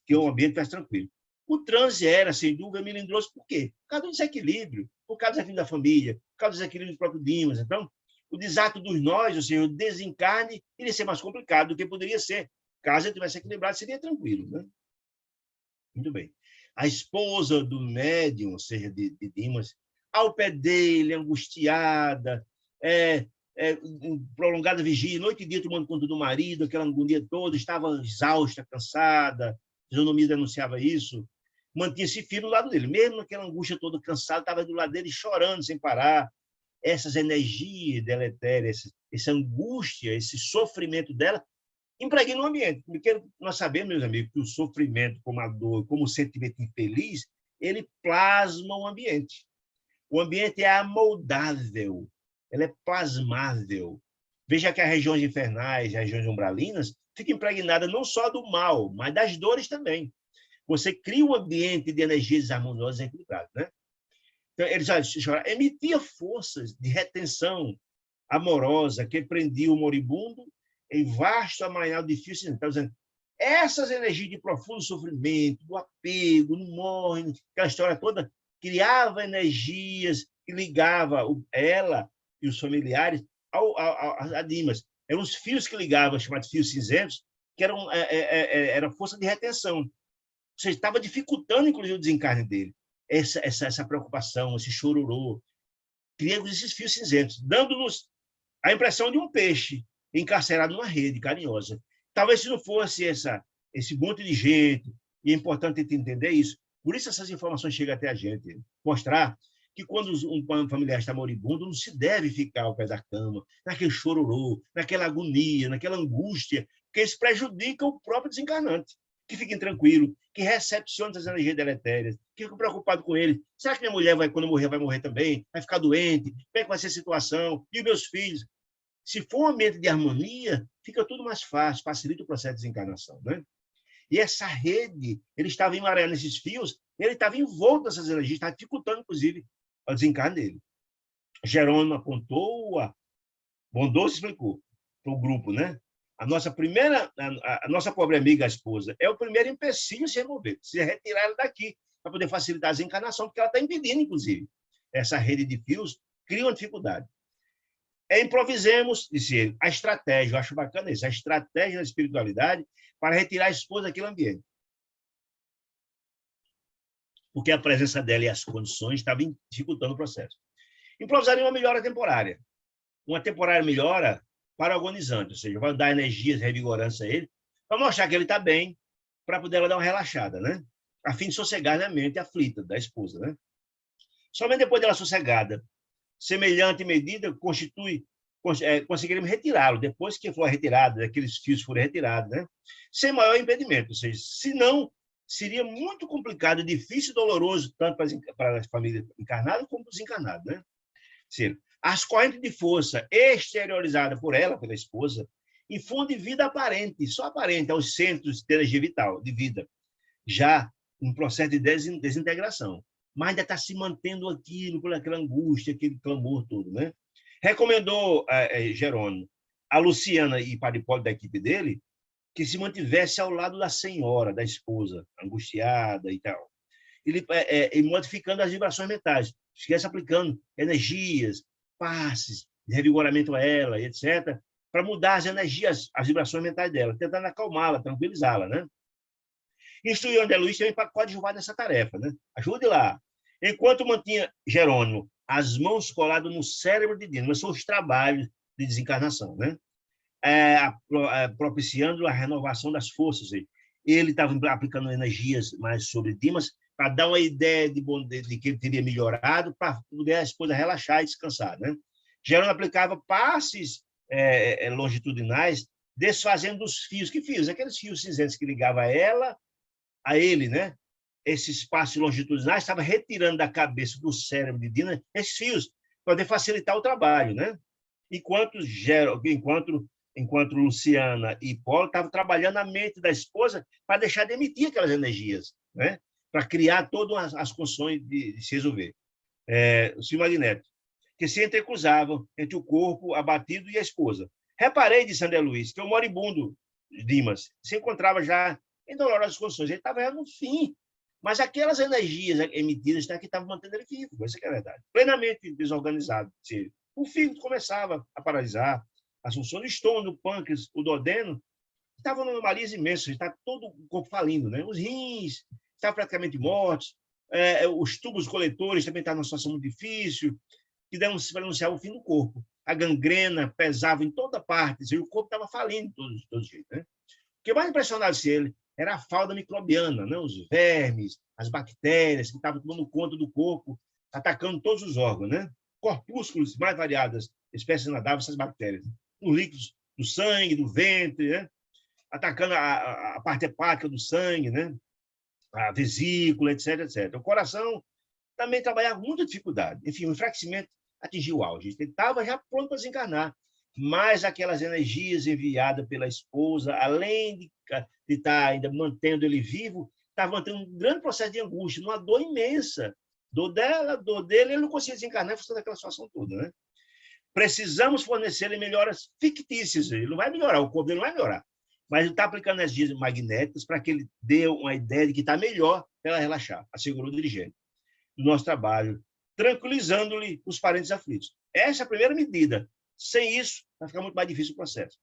Que o ambiente estivesse tranquilo. O transe era, sem dúvida, melindroso. Por quê? Por causa do desequilíbrio, por causa do desequilíbrio da família, por causa do desequilíbrio do próprio Dimas. Então, o desato dos nós, ou seja, o desencarne, iria ser mais complicado do que poderia ser. Caso ele tivesse equilibrado, seria tranquilo. Né? Muito bem. A esposa do médium, ou seja, de Dimas, ao pé dele, angustiada, prolongada vigília, noite e dia tomando conta do marido, aquela agonia toda, estava exausta, cansada, a fisionomia denunciava isso, mantinha-se firme do lado dele, mesmo naquela angústia toda, cansada, estava do lado dele chorando sem parar. Essas energias deletérias, essa angústia, esse sofrimento dela, impregna no ambiente, porque nós sabemos, meus amigos, que o sofrimento, como a dor, como o sentimento infeliz, ele plasma o ambiente. O ambiente é amoldável, ele é plasmável. Veja que as regiões infernais, as regiões umbralinas, ficam impregnadas não só do mal, mas das dores também. Você cria um ambiente de energias harmoniosas e equilibradas, né? Então, ele já emitia forças de retenção amorosa que prendia o moribundo em vasto amanhal de fios. Então, dizendo, essas energias de profundo sofrimento, do apego, não morre, aquela história toda, criava energias que ligavam ela e os familiares a Dimas. Eram os fios que ligavam, chamados fios cinzentos, que era força de retenção. Ou seja, estava dificultando, inclusive, o desencarne dele. Essa preocupação, esse chororô, criamos esses fios cinzentos, dando-nos a impressão de um peixe encarcerado numa rede carinhosa. Talvez se não fosse esse monte de gente, e é importante entender isso, por isso essas informações chegam até a gente, mostrar que quando um familiar está moribundo, não se deve ficar ao pé da cama, naquele chororô, naquela agonia, naquela angústia, porque isso prejudica o próprio desencarnante. Que fiquem tranquilos, que recepcione essas energias deletérias, que fiquem preocupados com ele. Será que minha mulher, quando morrer, vai morrer também? Vai ficar doente? Como é que vai ser a situação? E os meus filhos? Se for um ambiente de harmonia, fica tudo mais fácil, facilita o processo de desencarnação. Né? E essa rede, ele estava emaranhando esses fios, ele estava envolto nessas energias, estava dificultando, inclusive, o desencarne dele. Jerônimo apontou, bondoso explicou para o grupo, né? A nossa pobre amiga, a esposa, é o primeiro empecilho a se remover, se retirar ela daqui, para poder facilitar a desencarnação, porque ela está impedindo, inclusive. Essa rede de fios cria uma dificuldade. Improvisemos, disse ele, a estratégia, eu acho bacana isso, a estratégia da espiritualidade para retirar a esposa daquele ambiente. Porque a presença dela e as condições estavam dificultando o processo. Improvisaria uma melhora temporária. Uma temporária melhora para o agonizante, ou seja, vai dar energias revigorantes a ele, para mostrar que ele está bem, para poder ela dar uma relaxada, né? A fim de sossegar a mente aflita da esposa, né? Somente depois dela sossegada, semelhante medida constitui conseguiríamos retirá-lo, depois que for retirado, aqueles fios forem retirados, né? Sem maior impedimento. Ou seja, se não, seria muito complicado, difícil e doloroso, tanto para a família encarnada como para os encarnados, né? Seja, as correntes de força exteriorizadas por ela, pela esposa, infundem vida aparente, só aparente, aos centros de energia vital, de vida, já um processo de desintegração. Mas ainda está se mantendo aquilo, por aquela angústia, aquele clamor todo, né? Recomendou Jerônimo a Luciana e Padre Hipólito da equipe dele que se mantivesse ao lado da senhora, da esposa, angustiada e tal. E modificando as vibrações mentais, esquece aplicando energias, passes, de revigoramento a ela, etc., para mudar as energias, as vibrações mentais dela, tentando acalmá-la, tranquilizá-la, né? Instruiu André Luiz também para coadjuvar nessa tarefa, né? Ajude lá. Enquanto mantinha Jerônimo as mãos coladas no cérebro de Dina, mas são os trabalhos de desencarnação, né? Propiciando a renovação das forças. Ele estava aplicando energias mais sobre Dimas para dar uma ideia de que ele teria melhorado, para poder a esposa relaxar e descansar, né? Jerônimo aplicava passes longitudinais, desfazendo os fios. Que fios? Aqueles fios cinzentos que ligavam ela a ele, né? Esses passos longitudinais estava retirando da cabeça do cérebro de Dina esses fios, para poder facilitar o trabalho, né? Enquanto Luciana e Paulo estavam trabalhando a mente da esposa para deixar de emitir aquelas energias, né? Para criar todas as condições de se resolver. Os fios magnéticos, que se entrecruzavam entre o corpo abatido e a esposa. Reparei, disse André Luiz, que o moribundo Dimas se encontrava já em dolorosas condições. Ele estava no fim, mas aquelas energias emitidas que estavam mantendo ele vivo, essa é a verdade. Plenamente desorganizado. O fígado começava a paralisar, as funções do estômago, do pâncreas, o duodeno, estavam numa anomalias imensas, está todo o corpo falindo, né? Os rins estavam praticamente mortos, os tubos coletores também estavam numa situação muito difícil, que anunciava o fim do corpo. A gangrena pesava em toda parte, o corpo estava falindo de todo jeito, né? O que mais impressionasse ele era a fauna microbiana, né? Os vermes, as bactérias que estavam tomando conta do corpo, atacando todos os órgãos, né? Corpúsculos mais variadas, espécies nadáveis, essas bactérias. Os líquidos do sangue, do ventre, né? Atacando a parte hepática do sangue, né? A vesícula, etc, etc. O coração também trabalhava com muita dificuldade. Enfim, o enfraquecimento atingiu o auge. Ele estava já pronto para desencarnar, mas aquelas energias enviadas pela esposa, além de estar ainda mantendo ele vivo, estava mantendo um grande processo de angústia, uma dor imensa. Dor dela, dor dele, ele não conseguia desencarnar em função daquela situação toda, né? Precisamos fornecer-lhe melhoras fictícias. Ele não vai melhorar, o corpo dele não vai melhorar. Mas ele está aplicando energias magnéticas para que ele dê uma ideia de que está melhor para ela relaxar, assegurou o dirigente do nosso trabalho, tranquilizando-lhe os parentes aflitos. Essa é a primeira medida. Sem isso, vai ficar muito mais difícil o processo.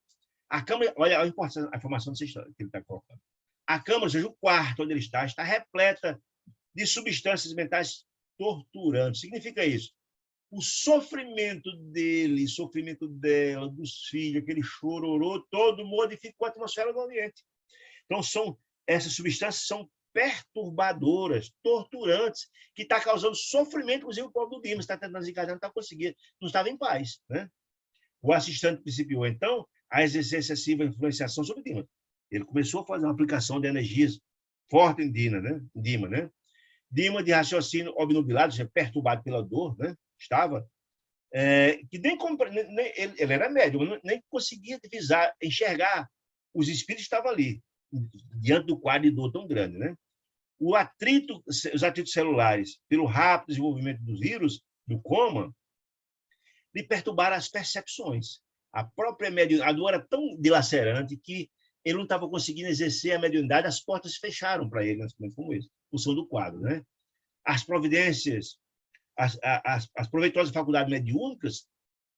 A Câmara, olha a importância, a informação dessa história que ele está colocando. A Câmara, ou seja, o quarto onde ele está repleta de substâncias mentais torturantes. Significa isso. O sofrimento dele, sofrimento dela, dos filhos, aquele chororô todo modificou a atmosfera do ambiente. Então, essas substâncias são perturbadoras, torturantes, que está causando sofrimento, inclusive o povo do Dimas está tentando desencadear, não está conseguindo, não estava em paz, né? O assistente principiou, então, a exercer excessiva influenciação sobre Dimas. Ele começou a fazer uma aplicação de energias forte em Dima, né? Dima, de raciocínio obnubilado, seja, perturbado pela dor, né? Estava, que ele era médium, nem conseguia divisar, enxergar os espíritos que estavam ali, diante do quadro de dor tão grande, né? Os atritos celulares, pelo rápido desenvolvimento dos vírus, do coma, lhe perturbaram as percepções. A dor era tão dilacerante que ele não estava conseguindo exercer a mediunidade, as portas se fecharam para ele, nesse momento como esse, por função do quadro, né? As providências, as proveitosas faculdades mediúnicas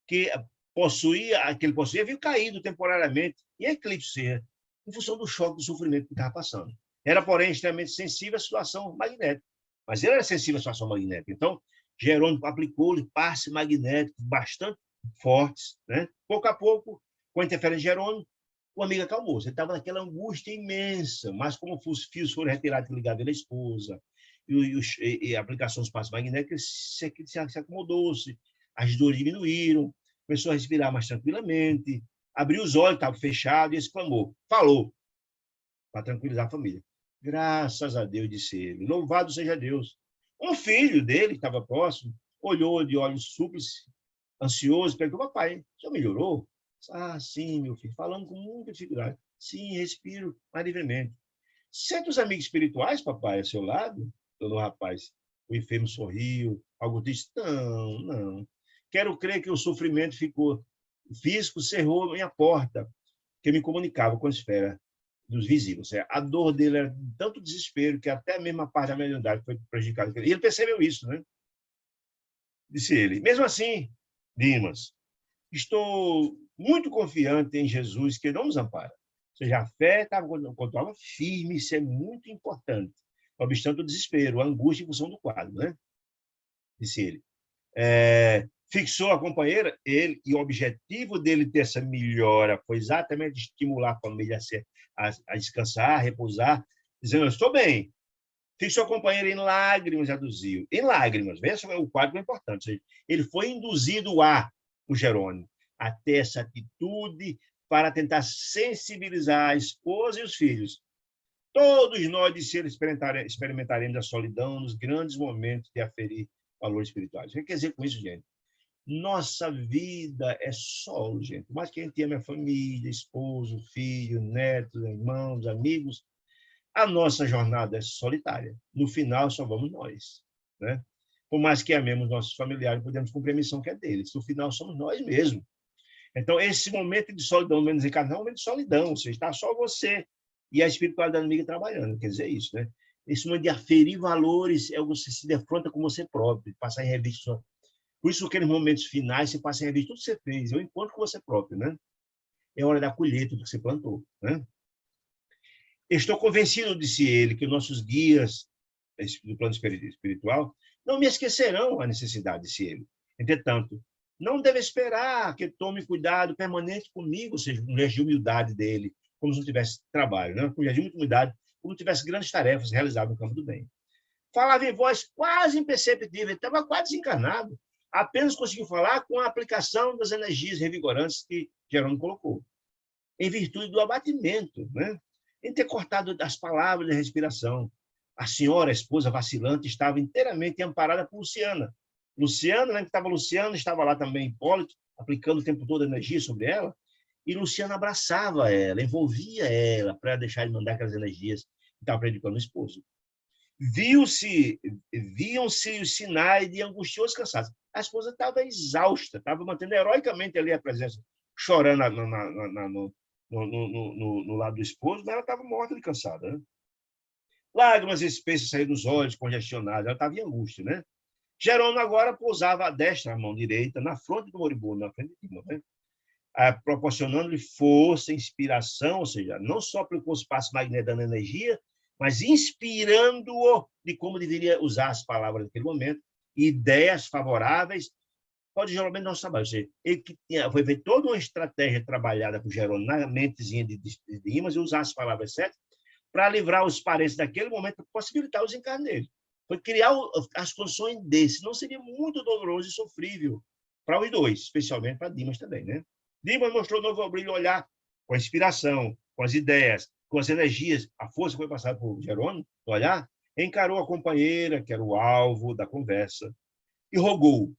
que ele possuía, haviam caído temporariamente em eclipse, em função do choque, do sofrimento que estava passando. Era, porém, extremamente sensível à situação magnética. Mas ele era sensível à situação magnética. Então, Jerônimo aplicou-lhe passes magnéticos bastante fortes, né? Pouco a pouco, com a interferência de Jerônimo, o amigo acalmou-se. Ele estava naquela angústia imensa, mas como os fios foram retirados e ligados pela esposa, e a aplicação dos passos magnéticos se acomodou-se, as dores diminuíram, começou a respirar mais tranquilamente, abriu os olhos, estava fechado, e exclamou, falou, para tranquilizar a família. Graças a Deus, disse ele, louvado seja Deus. Um filho dele, que estava próximo, olhou de olhos súplices, ansioso, perguntou, papai, o senhor melhorou? Ah, sim, meu filho, falando com muita dificuldade. Sim, respiro mais livremente. Certos amigos espirituais, papai, ao seu lado, todo rapaz, o enfermo sorriu, algo disse, não, não. Quero crer que o sofrimento ficou físico, cerrou minha porta, que me comunicava com a esfera dos visíveis. A dor dele era de tanto desespero que até mesmo a parte da mediunidade foi prejudicada. E ele percebeu isso, né? Disse ele. Mesmo assim, Dimas, estou muito confiante em Jesus, que não nos ampara. Ou seja, a fé estava controlada firme, isso é muito importante. Não obstante o desespero, a angústia em função do quadro, né? Disse ele. Fixou a companheira, ele, e o objetivo dele ter essa melhora foi exatamente estimular a família a descansar, a repousar, dizendo, eu estou bem. Fixou a companheira em lágrimas, aduziu. Em lágrimas, veja, o quadro é importante. Seja, ele foi induzido o Jerônimo, a ter essa atitude para tentar sensibilizar a esposa e os filhos. Todos nós, de ser, experimentaremos a solidão nos grandes momentos de aferir valores espirituais. O que quer dizer com isso, gente? Nossa vida é solo, gente. Por mais que a gente ame a família, esposo, filho, netos, irmãos, amigos, a nossa jornada é solitária. No final, só vamos nós, né? Por mais que amemos nossos familiares, podemos cumprir a missão que é deles. No final, somos nós mesmos. Então, esse momento de solidão, menos encarnado, é um momento de solidão. Ou seja, está só você e a espiritualidade amiga trabalhando. Quer dizer isso, né? Esse momento de aferir valores é você se defronta com você próprio, passar em revista. Por isso, aqueles momentos finais, você passa em revista tudo que você fez. Eu encontro com você próprio, né? É hora da colheita do que você plantou, né? Estou convencido, disse ele, que nossos guias do plano espiritual não me esquecerão a necessidade, disse ele. Entretanto, não deve esperar que tome cuidado permanente comigo, ou seja, um gesto de humildade dele, como se não tivesse trabalho, né? Um gesto de muita humildade, como se tivesse grandes tarefas realizadas no campo do bem. Falava em voz quase imperceptível, ele estava quase desencarnado, apenas conseguiu falar com a aplicação das energias revigorantes que Jerônimo colocou, em virtude do abatimento, né? Em ter cortado as palavras da respiração. A senhora, a esposa vacilante, estava inteiramente amparada por Luciana. Luciana, né, que estava Luciana, estava lá também Hipólito, aplicando o tempo todo energia sobre ela, e Luciana abraçava ela, envolvia ela, para deixar de mandar aquelas energias que estava predicando o esposo. Viam-se os sinais de angustioso cansaço. A esposa estava exausta, estava mantendo heroicamente ali a presença, chorando no lado do esposo, mas ela estava morta de cansada, né? Lágrimas espessas saíram dos olhos, congestionadas, ela estava em angústia, né? Jerônimo agora pousava a destra, a mão direita, na fronte do moribundo, na frente de Dima, né? Proporcionando-lhe força, inspiração, ou seja, não só aplicou o espaço magnético dando energia, mas inspirando-o de como deveria usar as palavras naquele momento, ideias favoráveis pode geralmente não trabalho. Ou seja, ele foi feita toda uma estratégia trabalhada por Jerônimo na mentezinha de Dimas e usar as palavras certas para livrar os parentes daquele momento, possibilitar os encarnos dele. Foi criar as condições desse. Não seria muito doloroso e sofrível para os dois, especialmente para Dimas também, né? Dimas mostrou novo brilho olhar com a inspiração, com as ideias, com as energias, a força que foi passada por Jerônimo, no olhar, encarou a companheira, que era o alvo da conversa, e rogou: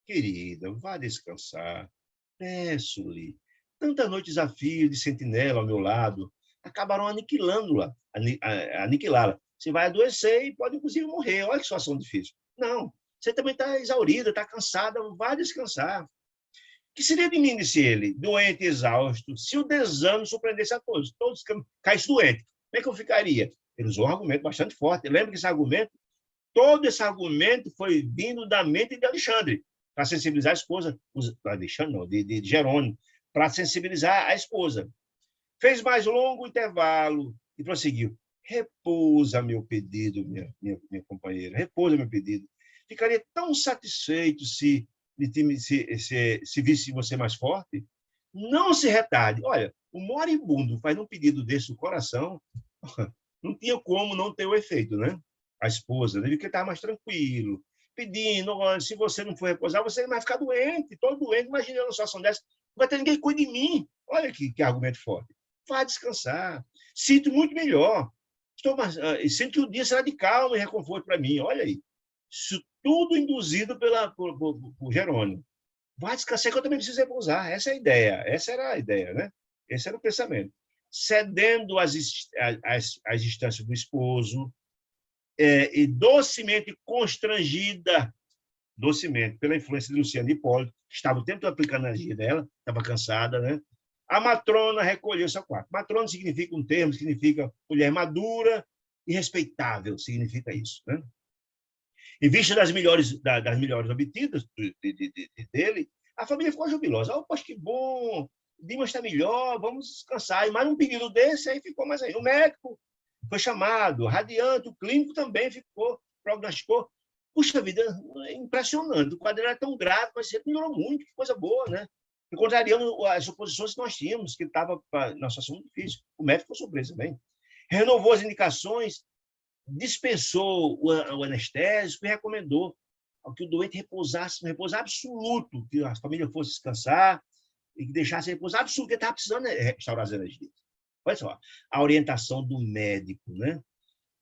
querida, vá descansar. Peço-lhe. Tanta noite desafio de sentinela ao meu lado acabaram aniquilando-la, aniquilá-la. Você vai adoecer e pode, inclusive, morrer. Olha que situação difícil. Não, você também está exaurida, está cansada, vá descansar. Que seria de mim, disse ele, doente, exausto, se o desânimo surpreendesse a todos, todos caíssem doentes. Como é que eu ficaria? Ele usou um argumento bastante forte. Lembra que esse argumento, todo esse argumento foi vindo da mente de Alexandre, para sensibilizar a esposa, Alexandre não, de Jerônimo, para sensibilizar a esposa. Fez mais longo intervalo e prosseguiu. Repousa meu pedido, minha companheira, repousa meu pedido. Ficaria tão satisfeito se visse você mais forte. Não se retarde. Olha, o moribundo faz um pedido desse no coração, não tinha como não ter o efeito, né? A esposa, ele que estava mais tranquilo, pedindo, olha, se você não for repousar, você vai ficar doente, todo doente. Imagina uma situação dessa, não vai ter ninguém que cuide de mim. Olha que argumento forte. Vá descansar. Sinto muito melhor. Sinto que o dia será de calma e reconforto para mim. Olha aí. Isso tudo induzido por Jerônimo. Vai descansar que eu também preciso repousar. Essa é a ideia. Essa era a ideia, né? Esse era o pensamento. Cedendo às instâncias do esposo, e docemente constrangida, docemente, pela influência de Luciana Hipólito, que estava o tempo todo aplicando a energia dela, estava cansada, né? A matrona recolheu-se ao quarto. Matrona significa um termo, significa mulher madura e respeitável, significa isso, né? Em vista das melhores obtidas dele, a família ficou jubilosa. Oh, poxa, que bom, Dimas está melhor, vamos descansar. E mais um pedido desse, aí ficou mais aí. O médico foi chamado, radiante, o clínico também ficou, prognosticou. Puxa vida, impressionante. O quadro era tão grave, mas ele melhorou muito, que coisa boa, né? Encontraríamos as suposições que nós tínhamos, que estava na situação difícil. O médico ficou surpreso também. Renovou as indicações, dispensou o anestésico e recomendou que o doente repousasse no repouso absoluto, que a família fosse descansar e que deixasse repouso absoluto, porque estava precisando restaurar as energias. Olha só, a orientação do médico, né?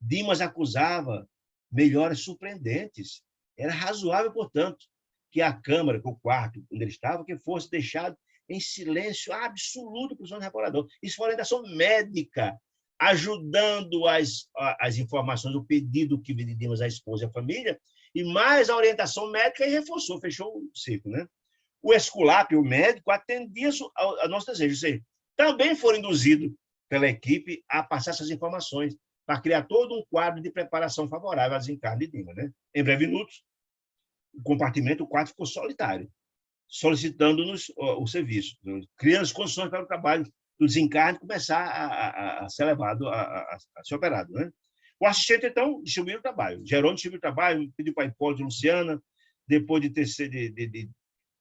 Dimas acusava melhoras surpreendentes. Era razoável, portanto, que a câmara, que o quarto onde ele estava, que fosse deixado em silêncio absoluto para o sono reparador. Isso foi orientação médica, ajudando as informações, o pedido que pedimos à esposa e à família, e mais a orientação médica e reforçou, fechou o ciclo, né? O Esculápio, o médico, atendia ao nosso desejo. Ou seja, também foram induzidos pela equipe a passar essas informações para criar todo um quadro de preparação favorável a desencarne de Dimas, né? Em breves minutos, o compartimento, o quarto ficou solitário, solicitando-nos o serviço, criando as condições para o trabalho do desencarne começar a ser levado, a ser operado, né? O assistente, então, distribuiu o trabalho. Jerônimo distribuiu o trabalho, pediu para Hipólito e Luciana, depois de tecer...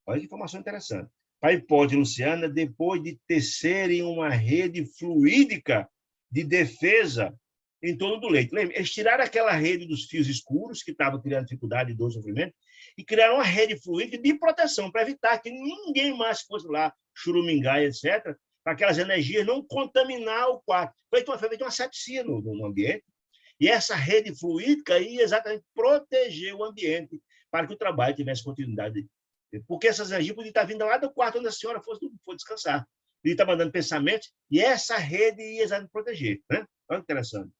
Olha que informação interessante. Para Hipólito e Luciana, depois de tecerem uma rede fluídica de defesa em torno do leito. Lembra? Eles tiraram aquela rede dos fios escuros, que estava criando dificuldade, dor, sofrimento, e criaram uma rede fluídica de proteção, para evitar que ninguém mais fosse lá churumingar, etc., para aquelas energias não contaminar o quarto. Foi feita uma sepsia no ambiente, e essa rede fluídica ia exatamente proteger o ambiente para que o trabalho tivesse continuidade. Porque essas energias podiam estar vindo lá do quarto onde a senhora for descansar. Ele está mandando pensamentos, e essa rede ia exatamente proteger. Né? Olha que interessante.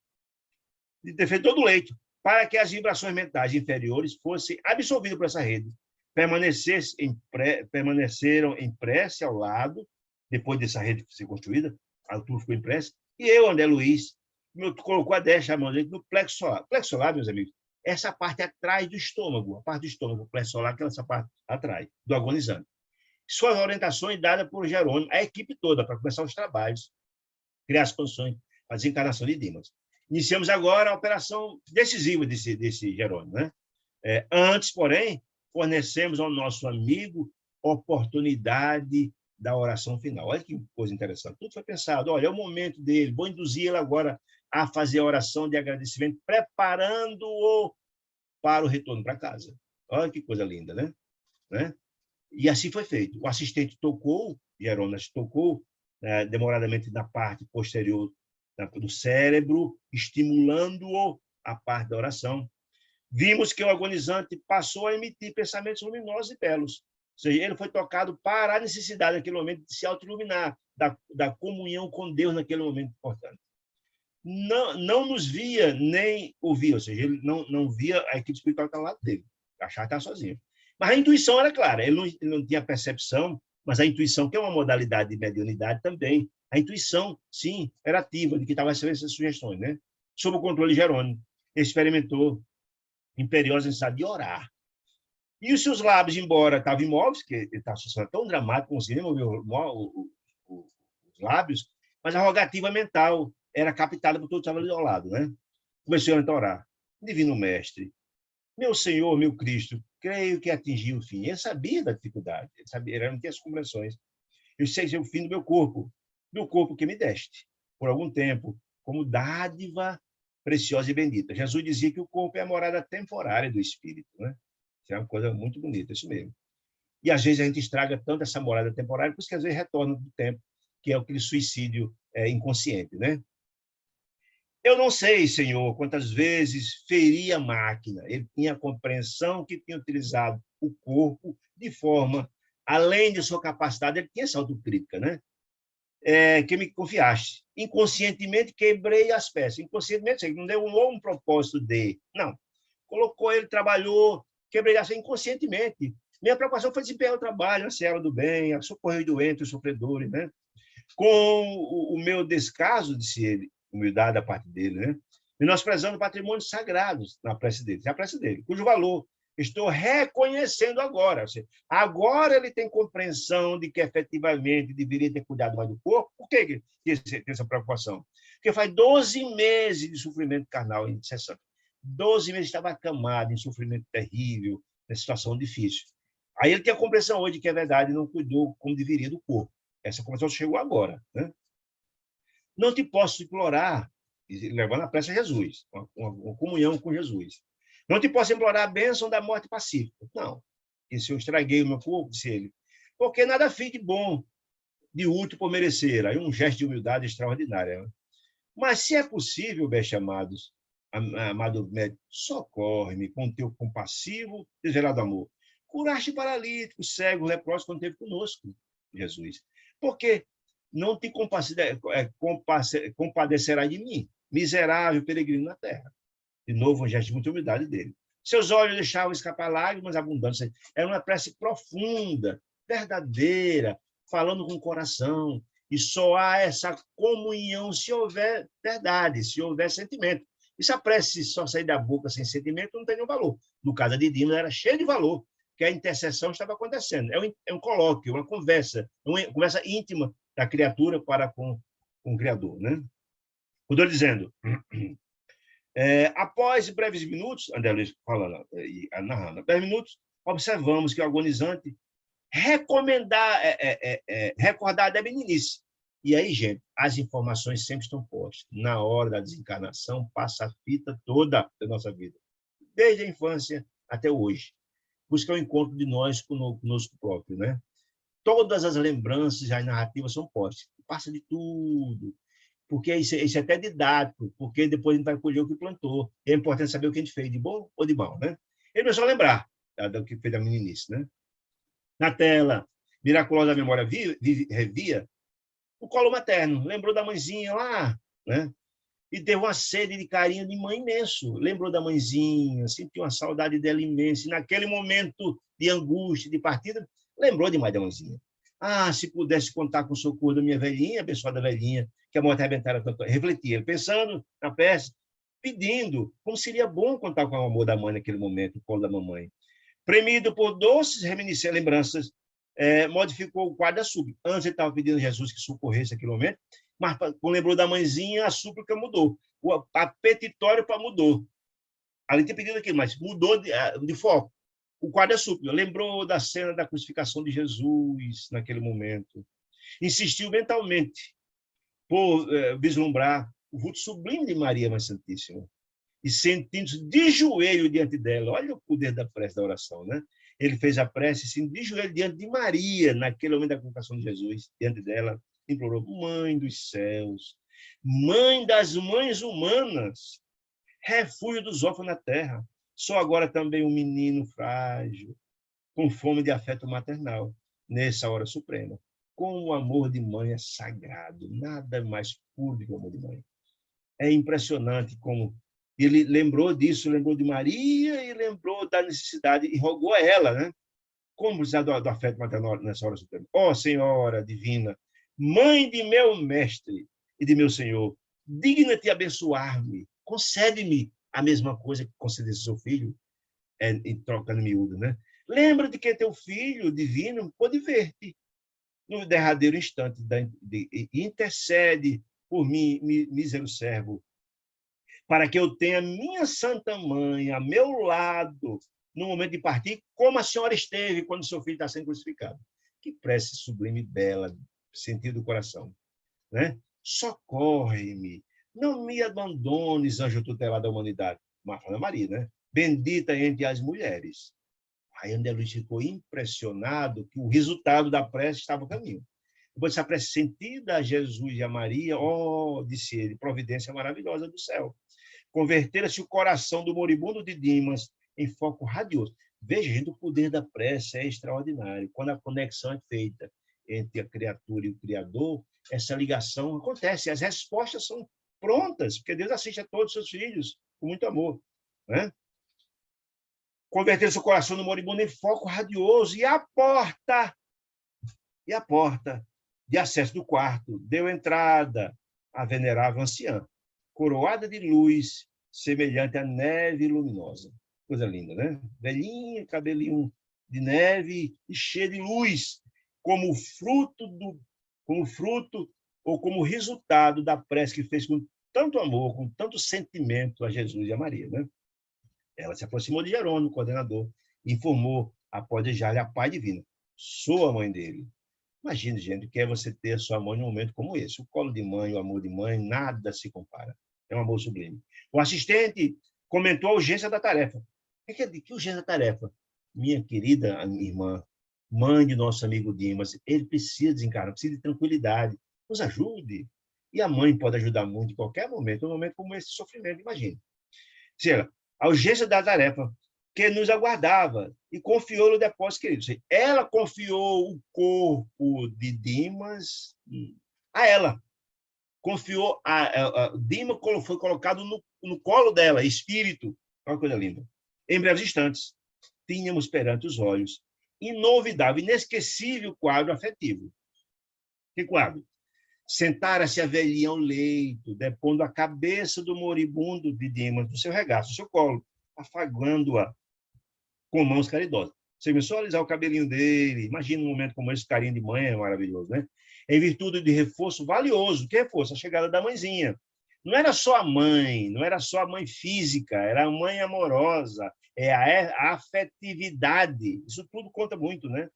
De ter feito todo o leito, para que as vibrações mentais inferiores fossem absorvidas por essa rede, permaneceram em prece ao lado, depois dessa rede ser construída, a turma ficou em prece, e eu, André Luiz, colocou a deixa a mão dele no plexo solar. Plexo solar, meus amigos, essa parte atrás do estômago, a parte do estômago, o plexo solar, que é essa parte atrás, do agonizante. Suas orientações dadas por Jerônimo, a equipe toda, para começar os trabalhos, criar as condições para a desencarnação de Dimas. Iniciamos agora a operação decisiva desse Jerônimo, né? Antes, porém, fornecemos ao nosso amigo oportunidade da oração final. Olha que coisa interessante. Tudo foi pensado. Olha, é o momento dele. Vou induzir ele agora a fazer a oração de agradecimento, preparando-o para o retorno para casa. Olha que coisa linda, né? E assim foi feito. O assistente tocou, Jerônimo tocou, demoradamente na parte posterior do cérebro, estimulando-o a parte da oração. Vimos que o agonizante passou a emitir pensamentos luminosos e belos. Ou seja, ele foi tocado para a necessidade naquele momento de se autoiluminar, da comunhão com Deus naquele momento importante. Não nos via nem ouvia, ou seja, ele não via a equipe espiritual que estava ao lado dele. Achava que estava sozinho. Mas a intuição era clara, ele não tinha percepção, mas a intuição, que é uma modalidade de mediunidade também, a intuição, sim, era ativa, de que estava recebendo essas sugestões, né? Sob o controle de Jerônimo, ele experimentou imperiosa necessidade de orar. E os seus lábios, embora estavam imóveis, que ele estava associando tão dramático, conseguia mover os lábios, mas a rogativa mental era captada por todos que estavam ali ao lado, né? Começou a orar. Divino Mestre, meu Senhor, meu Cristo, creio que atingi o fim. Ele sabia da dificuldade, ele não tinha as compreensões. Eu sei que é o fim do corpo que me deste, por algum tempo, como dádiva preciosa e bendita. Jesus dizia que o corpo é a morada temporária do espírito, né? Isso é uma coisa muito bonita, isso mesmo. E, às vezes, a gente estraga tanto essa morada temporária, por isso que, às vezes, retorna do tempo, que é aquele suicídio inconsciente, né? Eu não sei, Senhor, quantas vezes feri a máquina. Ele tinha a compreensão que tinha utilizado o corpo de forma, além de sua capacidade, ele tinha essa autocrítica, né? Que me confiaste. Inconscientemente quebrei as peças. Inconscientemente, não deu um propósito de. Não. Colocou ele, trabalhou, quebrei as peças inconscientemente. Minha preocupação foi desempenhar o trabalho, a seara do bem, a socorrer os doentes, os sofredores, né? Com o meu descaso, disse ele, humildade da parte dele, né? Menosprezando patrimônios sagrados na prece dele, a prece dele, cujo valor estou reconhecendo agora. Ou seja, agora ele tem compreensão de que efetivamente deveria ter cuidado mais do corpo. Por que tem essa preocupação? Porque faz 12 meses de sofrimento carnal incessante. 12 meses estava acamado em sofrimento terrível, em situação difícil. Aí ele tem a compreensão hoje de que é verdade, não cuidou como deveria do corpo. Essa compreensão chegou agora, né? Não te posso implorar, levando a prece a Jesus, uma comunhão com Jesus. Não te posso implorar a bênção da morte pacífica. Não. E se eu estraguei o meu corpo, disse ele, porque nada fiz de bom, de útil por merecer. Aí um gesto de humildade extraordinária. Né? Mas se é possível, bem amados, amado médico, socorre-me com teu compassivo, desvelado amor. Curaste paralítico, cego, leproso, quando esteve conosco, Jesus. Porque não te compadecerá de mim, miserável peregrino na terra. De novo, um gesto de muita humildade dele. Seus olhos deixavam escapar lágrimas abundantes. Era uma prece profunda, verdadeira, falando com o coração. E só há essa comunhão se houver verdade, se houver sentimento. E se a prece só sair da boca sem sentimento, não tem nenhum valor. No caso de Dino, era cheio de valor, que a intercessão estava acontecendo. É um colóquio, uma conversa íntima da criatura para com o Criador. Né? Estou dizendo, após breves minutos, André Luiz falando, narrando, breves minutos, observamos que o agonizante recordar da meninice. E aí, gente, as informações sempre estão postas. Na hora da desencarnação, passa a fita toda da nossa vida, desde a infância até hoje. Busca o encontro de nós conosco próprio, né? Todas as lembranças, as narrativas são postas. Passa de tudo. Porque isso é até didático, porque depois a gente vai colher o que plantou. E é importante saber o que a gente fez, de bom ou de mal, né? Ele não é só lembrar do que fez da meninice, né? Na tela, miraculosa memória revia o colo materno. Lembrou da mãezinha lá, né? E teve uma sede de carinho de mãe imenso. Lembrou da mãezinha, sentiu uma saudade dela imensa. E naquele momento de angústia, de partida, lembrou demais da mãezinha. Ah, se pudesse contar com o socorro da minha velhinha, abençoada velhinha, que a morte arrebentara tanto. Refletia, pensando na peça, pedindo como seria bom contar com o amor da mãe naquele momento, o colo da mamãe. Premido por doces reminiscências, lembranças, modificou o quadro da súplica. Antes ele estava pedindo a Jesus que socorresse aquele momento, mas quando lembrou da mãezinha, a súplica mudou. O apetitório mudou. Ali tinha pedido aquilo, mas mudou de foco. O quadro é súplica. Lembrou da cena da crucificação de Jesus naquele momento. Insistiu mentalmente por vislumbrar o vulto sublime de Maria Mãe Santíssima. E sentindo-se de joelho diante dela. Olha o poder da prece, da oração, né? Ele fez a prece assim, de joelho diante de Maria, naquele momento da colocação de Jesus, diante dela, implorou: Mãe dos céus, Mãe das mães humanas, refúgio dos órfãos na terra, sou agora também um menino frágil, com fome de afeto maternal, nessa hora suprema. Como o amor de mãe é sagrado, nada mais puro do que o amor de mãe. É impressionante como ele lembrou disso, lembrou de Maria e lembrou da necessidade e rogou a ela, né? Como precisar do afeto maternal nessa hora suprema. Ó Senhora divina, mãe de meu mestre e de meu Senhor, digna-te abençoar-me, concede-me a mesma coisa que concedesse ao seu filho, em troca no miúdo, né? Lembra de que teu filho divino pode ver-te no derradeiro instante, intercede por mim, mísero servo, para que eu tenha minha Santa Mãe a meu lado no momento de partir, como a senhora esteve quando seu filho está sendo crucificado. Que prece sublime e bela, sentido do coração. Né? Socorre-me, não me abandones, anjo tutelar da humanidade. Marta Maria, né? Bendita entre as mulheres. Aí André Luiz ficou impressionado que o resultado da prece estava a caminho. Depois dessa prece sentida a Jesus e a Maria, disse ele, providência maravilhosa do céu. Convertera-se o coração do moribundo de Dimas em foco radioso. Veja, gente, o poder da prece é extraordinário. Quando a conexão é feita entre a criatura e o Criador, essa ligação acontece. As respostas são prontas, porque Deus assiste a todos os seus filhos com muito amor. Né? Converter-se o coração do moribundo em foco radioso. E a porta de acesso do quarto deu entrada à venerável anciã, coroada de luz, semelhante à neve luminosa. Coisa linda, né? Velhinha, cabelinho de neve e cheia de luz, como fruto ou como resultado da prece que fez com tanto amor, com tanto sentimento a Jesus e a Maria, né? Ela se aproximou de Jerônimo, coordenador, e informou após deixar-lhe a paz divina. Sou a mãe dele. Imagine, gente, o que é você ter a sua mãe num momento como esse. O colo de mãe, o amor de mãe, nada se compara. É um amor sublime. O assistente comentou a urgência da tarefa. Que urgência da tarefa? Minha querida irmã, mãe de nosso amigo Dimas, ele precisa desencarnar, precisa de tranquilidade. Nos ajude. E a mãe pode ajudar muito em qualquer momento, um momento como esse sofrimento, imagine. Seja, a urgência da tarefa que nos aguardava e confiou no depósito querido. Ela confiou o corpo de Dimas a ela. Confiou Dimas foi colocado no colo dela, espírito. Uma coisa linda. Em breves instantes, tínhamos perante os olhos inovidável, inesquecível quadro afetivo. Que quadro? Sentara-se a velhinha ao leito, depondo a cabeça do moribundo de Dimas no seu regaço, no seu colo, afagando-a com mãos caridosas. Você começou a alisar o cabelinho dele. Imagina um momento como esse, carinho de mãe é maravilhoso, né? Em virtude de reforço valioso. Que reforço? A chegada da mãezinha. Não era só a mãe, não era só a mãe física, era a mãe amorosa, a afetividade. Isso tudo conta muito, né?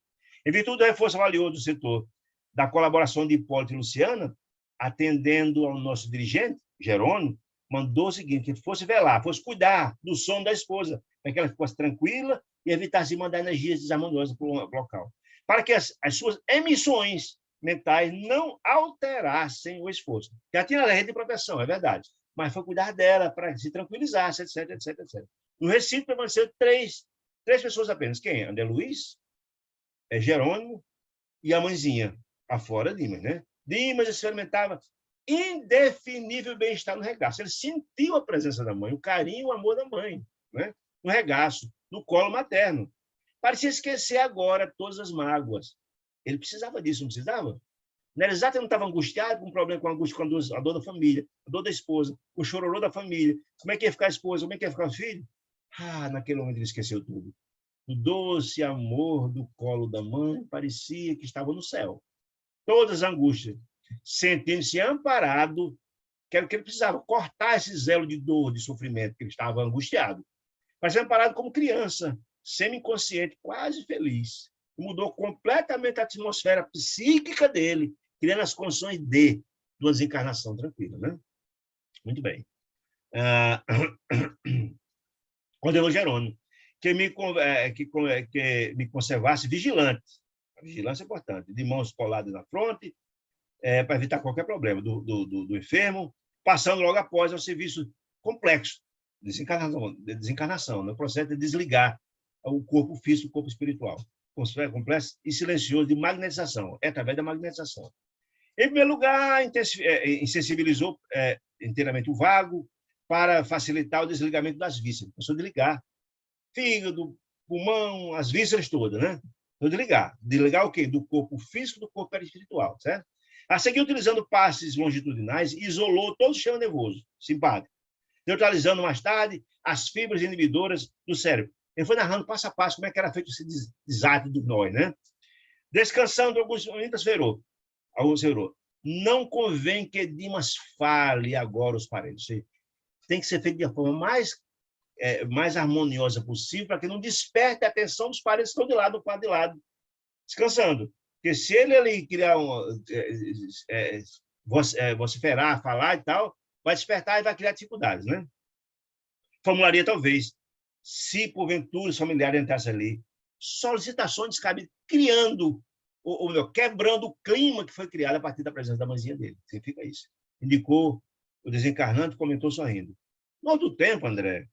Em virtude do reforço valioso do setor da colaboração de Hipólito e Luciana, atendendo ao nosso dirigente, Jerônimo, mandou o seguinte, que fosse velar, fosse cuidar do sono da esposa, para que ela fosse tranquila e evitasse mandar energias desarmoniosas para o local. Para que as suas emissões mentais não alterassem o esforço. Já tinha a rede de proteção, é verdade, mas foi cuidar dela para se tranquilizar, etc, etc, etc. No recinto permaneceram três pessoas apenas. Quem? André Luiz, Jerônimo e a mãezinha, afora Dimas, né? Dimas experimentava indefinível bem-estar no regaço. Ele sentiu a presença da mãe, o carinho, o amor da mãe, né? No regaço, no colo materno. Parecia esquecer agora todas as mágoas. Ele precisava disso, não precisava? Não era exato, ele não estava angustiado com um problema com a angústia, com a dor da família, a dor da esposa, o chororô da família. Como é que ia ficar a esposa? Como é que ia ficar o filho? Naquele momento ele esqueceu tudo. O doce amor do colo da mãe parecia que estava no céu. Todas as angústias, sentindo-se amparado, que era o que ele precisava, cortar esse zelo de dor, de sofrimento, que ele estava angustiado. Mas amparado como criança, semi-inconsciente, quase feliz. Mudou completamente a atmosfera psíquica dele, criando as condições de uma desencarnação tranquila. Né? Muito bem. Ordenou Jerônimo que me conservasse vigilante. A vigilância é importante, de mãos coladas na fronte, para evitar qualquer problema do enfermo, passando logo após ao serviço complexo de desencarnação, no processo de desligar o corpo físico do corpo espiritual. Complexo e silencioso de magnetização, é através da magnetização. Em primeiro lugar, insensibilizou inteiramente o vago para facilitar o desligamento das vísceras. Começou a desligar fígado, pulmão, as vísceras todas, né? Desligar o quê? Do corpo físico do corpo perispiritual, certo? A seguir, utilizando passes longitudinais, isolou todo o sistema nervoso simpático, neutralizando mais tarde as fibras inibidoras do cérebro. Ele foi narrando passo a passo como é que era feito esse desate do nós, né? Descansando, Augusto asseverou, não convém que Dimas fale agora os parentes. Tem que ser feito de forma mais harmoniosa possível, para que não desperte a atenção dos parentes que estão de lado, do quadro de lado, descansando. Porque se ele ali criar vociferar, falar e tal, vai despertar e vai criar dificuldades, né? Formularia, talvez, se porventura os familiares entrassem ali, solicitações descabidas, criando, ou melhor, quebrando o clima que foi criado a partir da presença da mãezinha dele. Significa isso. Indicou o desencarnante, comentou sorrindo. No outro tempo, André,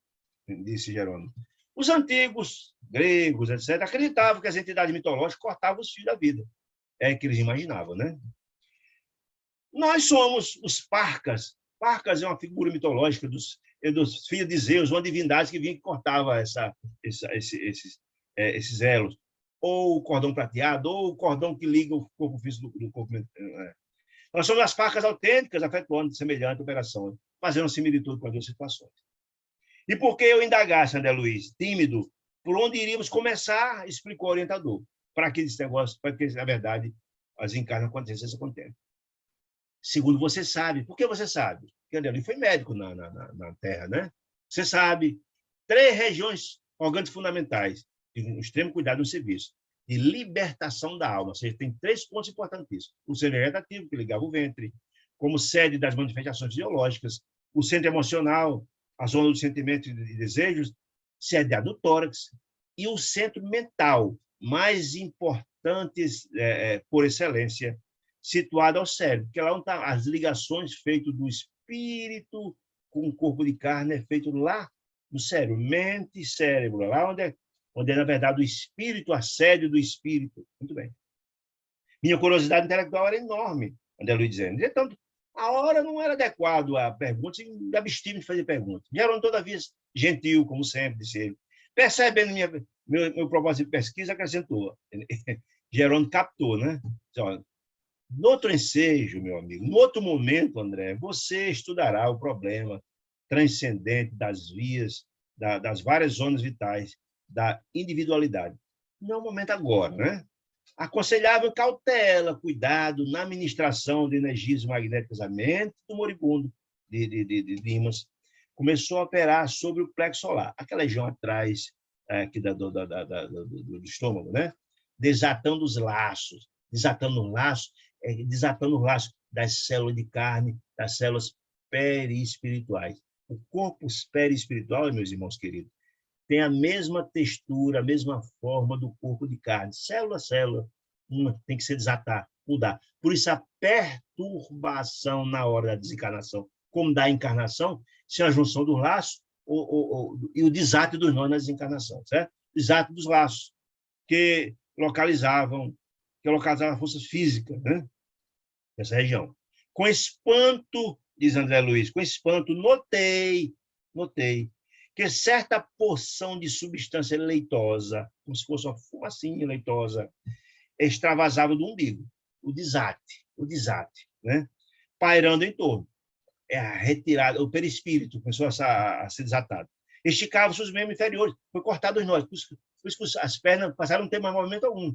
disse Jerônimo, os antigos gregos, etc., acreditavam que as entidades mitológicas cortavam os fios da vida. É que eles imaginavam, né? Nós somos os Parcas. Parcas é uma figura mitológica dos filhos de Zeus, uma divindade que vinha e cortava esses elos. Ou o cordão prateado, ou o cordão que liga o corpo físico do corpo. Nós somos as Parcas autênticas, efetuando semelhante operação, fazendo similitude com as duas situações. E por que eu indagasse, André Luiz, tímido, por onde iríamos começar, explicou o orientador, para que esse negócio, para que, na verdade, as encarnas acontecem esse contento. Segundo você sabe. Por que você sabe? Porque André Luiz foi médico na Terra, né? Você sabe, 3 regiões orgânicas fundamentais, de um extremo cuidado no serviço, de libertação da alma. Ou seja, tem 3 pontos importantíssimos. O centro vegetativo, que ligava o ventre, como sede das manifestações fisiológicas, o centro emocional, a zona dos sentimentos e desejos, sediado do tórax, e o centro mental, mais importante por excelência, situado ao cérebro, porque lá onde estão as ligações feitas do espírito com o corpo de carne, é feito lá no cérebro, mente e cérebro, lá onde é, na verdade, o espírito, a sede do espírito. Muito bem. Minha curiosidade intelectual era enorme, André Luiz dizendo. Então, a hora não era adequado a perguntas, e me abstive de fazer perguntas. Vieram, todavia, gentil, como sempre, disse ele. Percebendo meu propósito de pesquisa, acrescentou. Jerônimo captou, né? No outro ensejo, meu amigo, no outro momento, André, você estudará o problema transcendente das vias, das várias zonas vitais, da individualidade. Não é o momento agora, né? Aconselhável cautela, cuidado na administração de energias magnéticas à mente do moribundo de Dimas. Começou a operar sobre o plexo solar, aquela região atrás aqui do estômago, né? Desatando os laços, desatando os laços das células de carne, das células perispirituais. O corpo perispiritual, meus irmãos queridos, tem a mesma textura, a mesma forma do corpo de carne, célula a célula, uma tem que se desatar, mudar. Por isso, a perturbação na hora da desencarnação, como da encarnação, se a junção dos laços e o desate dos nós na desencarnação, certo? Desate dos laços, que localizavam forças físicas, né? Nessa região. Com espanto, diz André Luiz, com espanto, notei que certa porção de substância leitosa, como se fosse uma fumacinha leitosa, extravasava do umbigo, o desate, né? Pairando em torno. A retirada, o perispírito começou a ser desatado. Esticava-se os membros inferiores, foi cortado os nós, por isso que as pernas passaram a não ter mais movimento algum.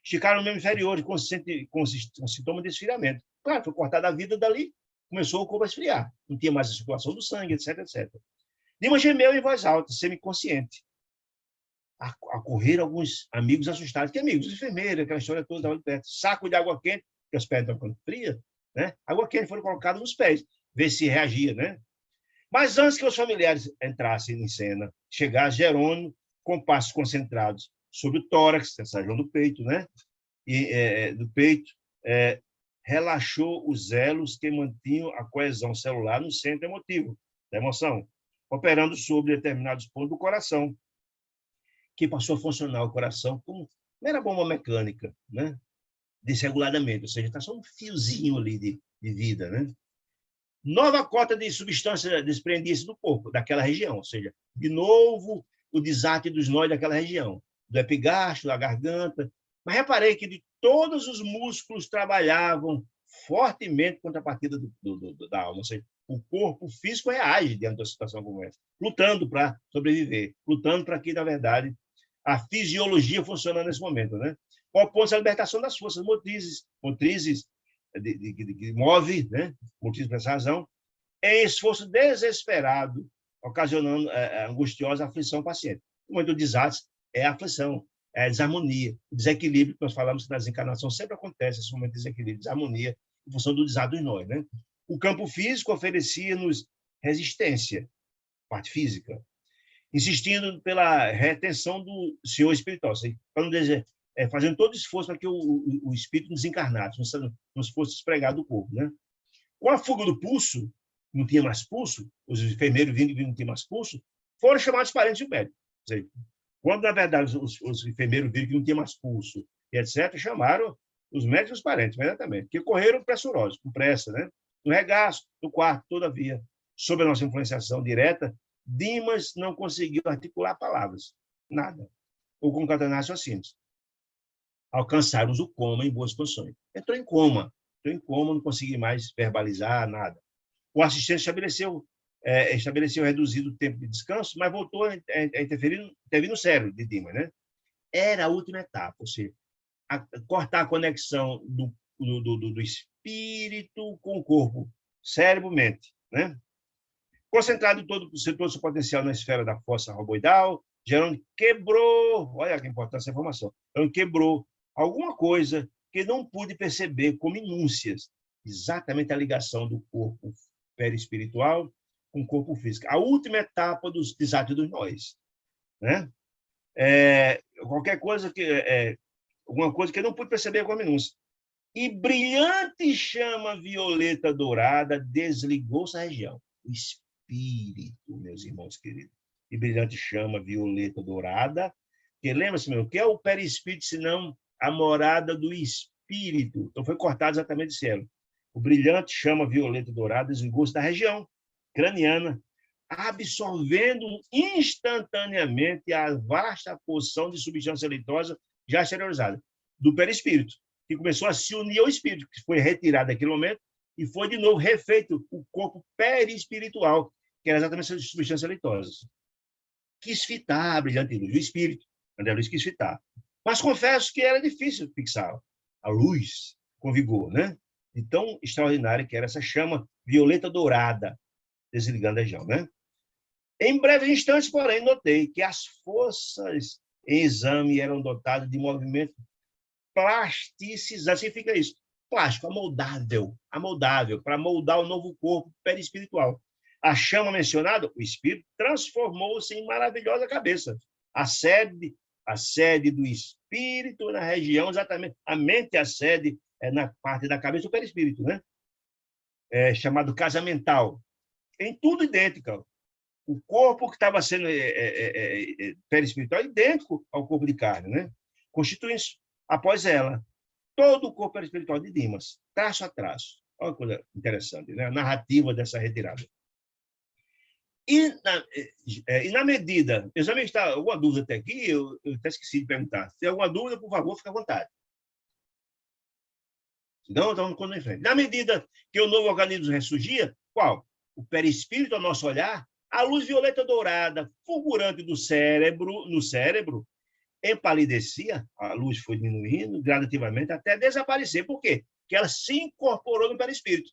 Esticaram os membros inferiores com sintoma de esfriamento. Claro, foi cortada a vida dali, começou o corpo a esfriar. Não tinha mais a circulação do sangue, etc, etc. Dimas gemeu em voz alta, semiconsciente. Acorreram alguns amigos assustados. Que amigos? Enfermeira, aquela história toda ali perto. Saco de água quente, porque as pernas estão ficando frias, né? Água quente foram colocadas nos pés, ver se reagia, né? Mas antes que os familiares entrassem em cena, chegasse Jerônimo com passos concentrados sobre o tórax, essa região do peito, né? Do peito, relaxou os elos que mantinham a coesão celular no centro emotivo da emoção, operando sobre determinados pontos do coração, que passou a funcionar o coração como mera bomba mecânica, né? Desreguladamente, ou seja, está só um fiozinho ali de vida, né? Nova cota de substância desprendia-se do corpo, daquela região, ou seja, de novo o desate dos nós daquela região, do epigastro, da garganta. Mas reparei que de todos os músculos trabalhavam fortemente contra a partida da alma, ou seja, o corpo físico reage diante de uma situação como essa, lutando para sobreviver, lutando para que, na verdade, a fisiologia funcione nesse momento, né? Opõe-se à libertação das forças motrizes que move, né? Motivos para essa razão, em esforço desesperado, ocasionando angustiosa aflição ao paciente. O momento do desastre é a aflição, é a desarmonia, o desequilíbrio que nós falamos que na desencarnação sempre acontece, esse momento de desequilíbrio, desarmonia, em função do desastre dos nós, né? O campo físico oferecia-nos resistência, parte física, insistindo pela retenção do senhor espiritual, para não dizer, fazendo todo esforço para que o espírito desencarnasse, não se fosse despregado do corpo, né? Com a fuga do pulso, não tinha mais pulso, os enfermeiros vindo e não tinha mais pulso, foram chamados parentes do médico. Quando, na verdade, os enfermeiros viram que não tinha mais pulso, e etc., chamaram os médicos e os parentes, imediatamente, que correram pressurosos, com pressa, né? No regaço, no quarto, todavia, sob a nossa influenciação direta, Dimas não conseguiu articular palavras, nada, ou concatenar raciocínios. Alcançaram o coma em boas condições. Entrou em coma, não conseguiu mais verbalizar nada. O assistente estabeleceu reduzido tempo de descanso, mas voltou a interferir no cérebro de Dimas, né? Era a última etapa, ou seja, cortar a conexão do espírito com o corpo, cérebro-mente, né? Concentrado todo o seu potencial na esfera da fossa roboidal, Jerônimo quebrou, olha que importante essa informação, Jerônimo quebrou alguma coisa que não pude perceber com minúcias, exatamente a ligação do corpo perispiritual com o corpo físico. A última etapa dos desafios dos nós, né? Qualquer coisa alguma coisa que eu não pude perceber com a minúcia. E brilhante chama violeta dourada desligou-se a região. O espírito, meus irmãos queridos. E brilhante chama violeta dourada, que lembra-se, meu, que é o perispírito, senão a morada do espírito. Então foi cortado exatamente do cielo. O brilhante chama violeta dourada desligou-se da região craniana, absorvendo instantaneamente a vasta porção de substância leitosa já exteriorizada do perispírito, que começou a se unir ao espírito, que foi retirado naquele momento e foi de novo refeito o corpo perispiritual, que era exatamente essa substância leitosa. Quis fitar a brilhante luz, o espírito. André Luiz quis fitar. Mas confesso que era difícil fixar a luz com vigor, né? De tão extraordinária que era essa chama violeta dourada, desligando a região, né? Em breves instantes, porém, notei que as forças em exame eram dotadas de movimento plasticidade. Significa isso? Plástico, amoldável, para moldar o novo corpo perispiritual. A chama mencionada, o espírito, transformou-se em maravilhosa cabeça. A sede do espírito na região, exatamente. A mente é a sede na parte da cabeça do perispírito, né? Chamado casamental. Em tudo idêntico. O corpo que estava sendo perispiritual é idêntico ao corpo de carne, né? Constituindo, após ela, todo o corpo perispiritual de Dimas, traço a traço. Olha que coisa interessante, né? A narrativa dessa retirada. E na medida... Meus amigos, está alguma dúvida até aqui? Eu até esqueci de perguntar. Se tem alguma dúvida, por favor, fique à vontade. Senão, estamos quando em frente. Na medida que o novo organismo ressurgia, qual? O perispírito, ao nosso olhar, a luz violeta dourada, fulgurante no cérebro, empalidecia, a luz foi diminuindo gradativamente até desaparecer. Por quê? Porque ela se incorporou no perispírito,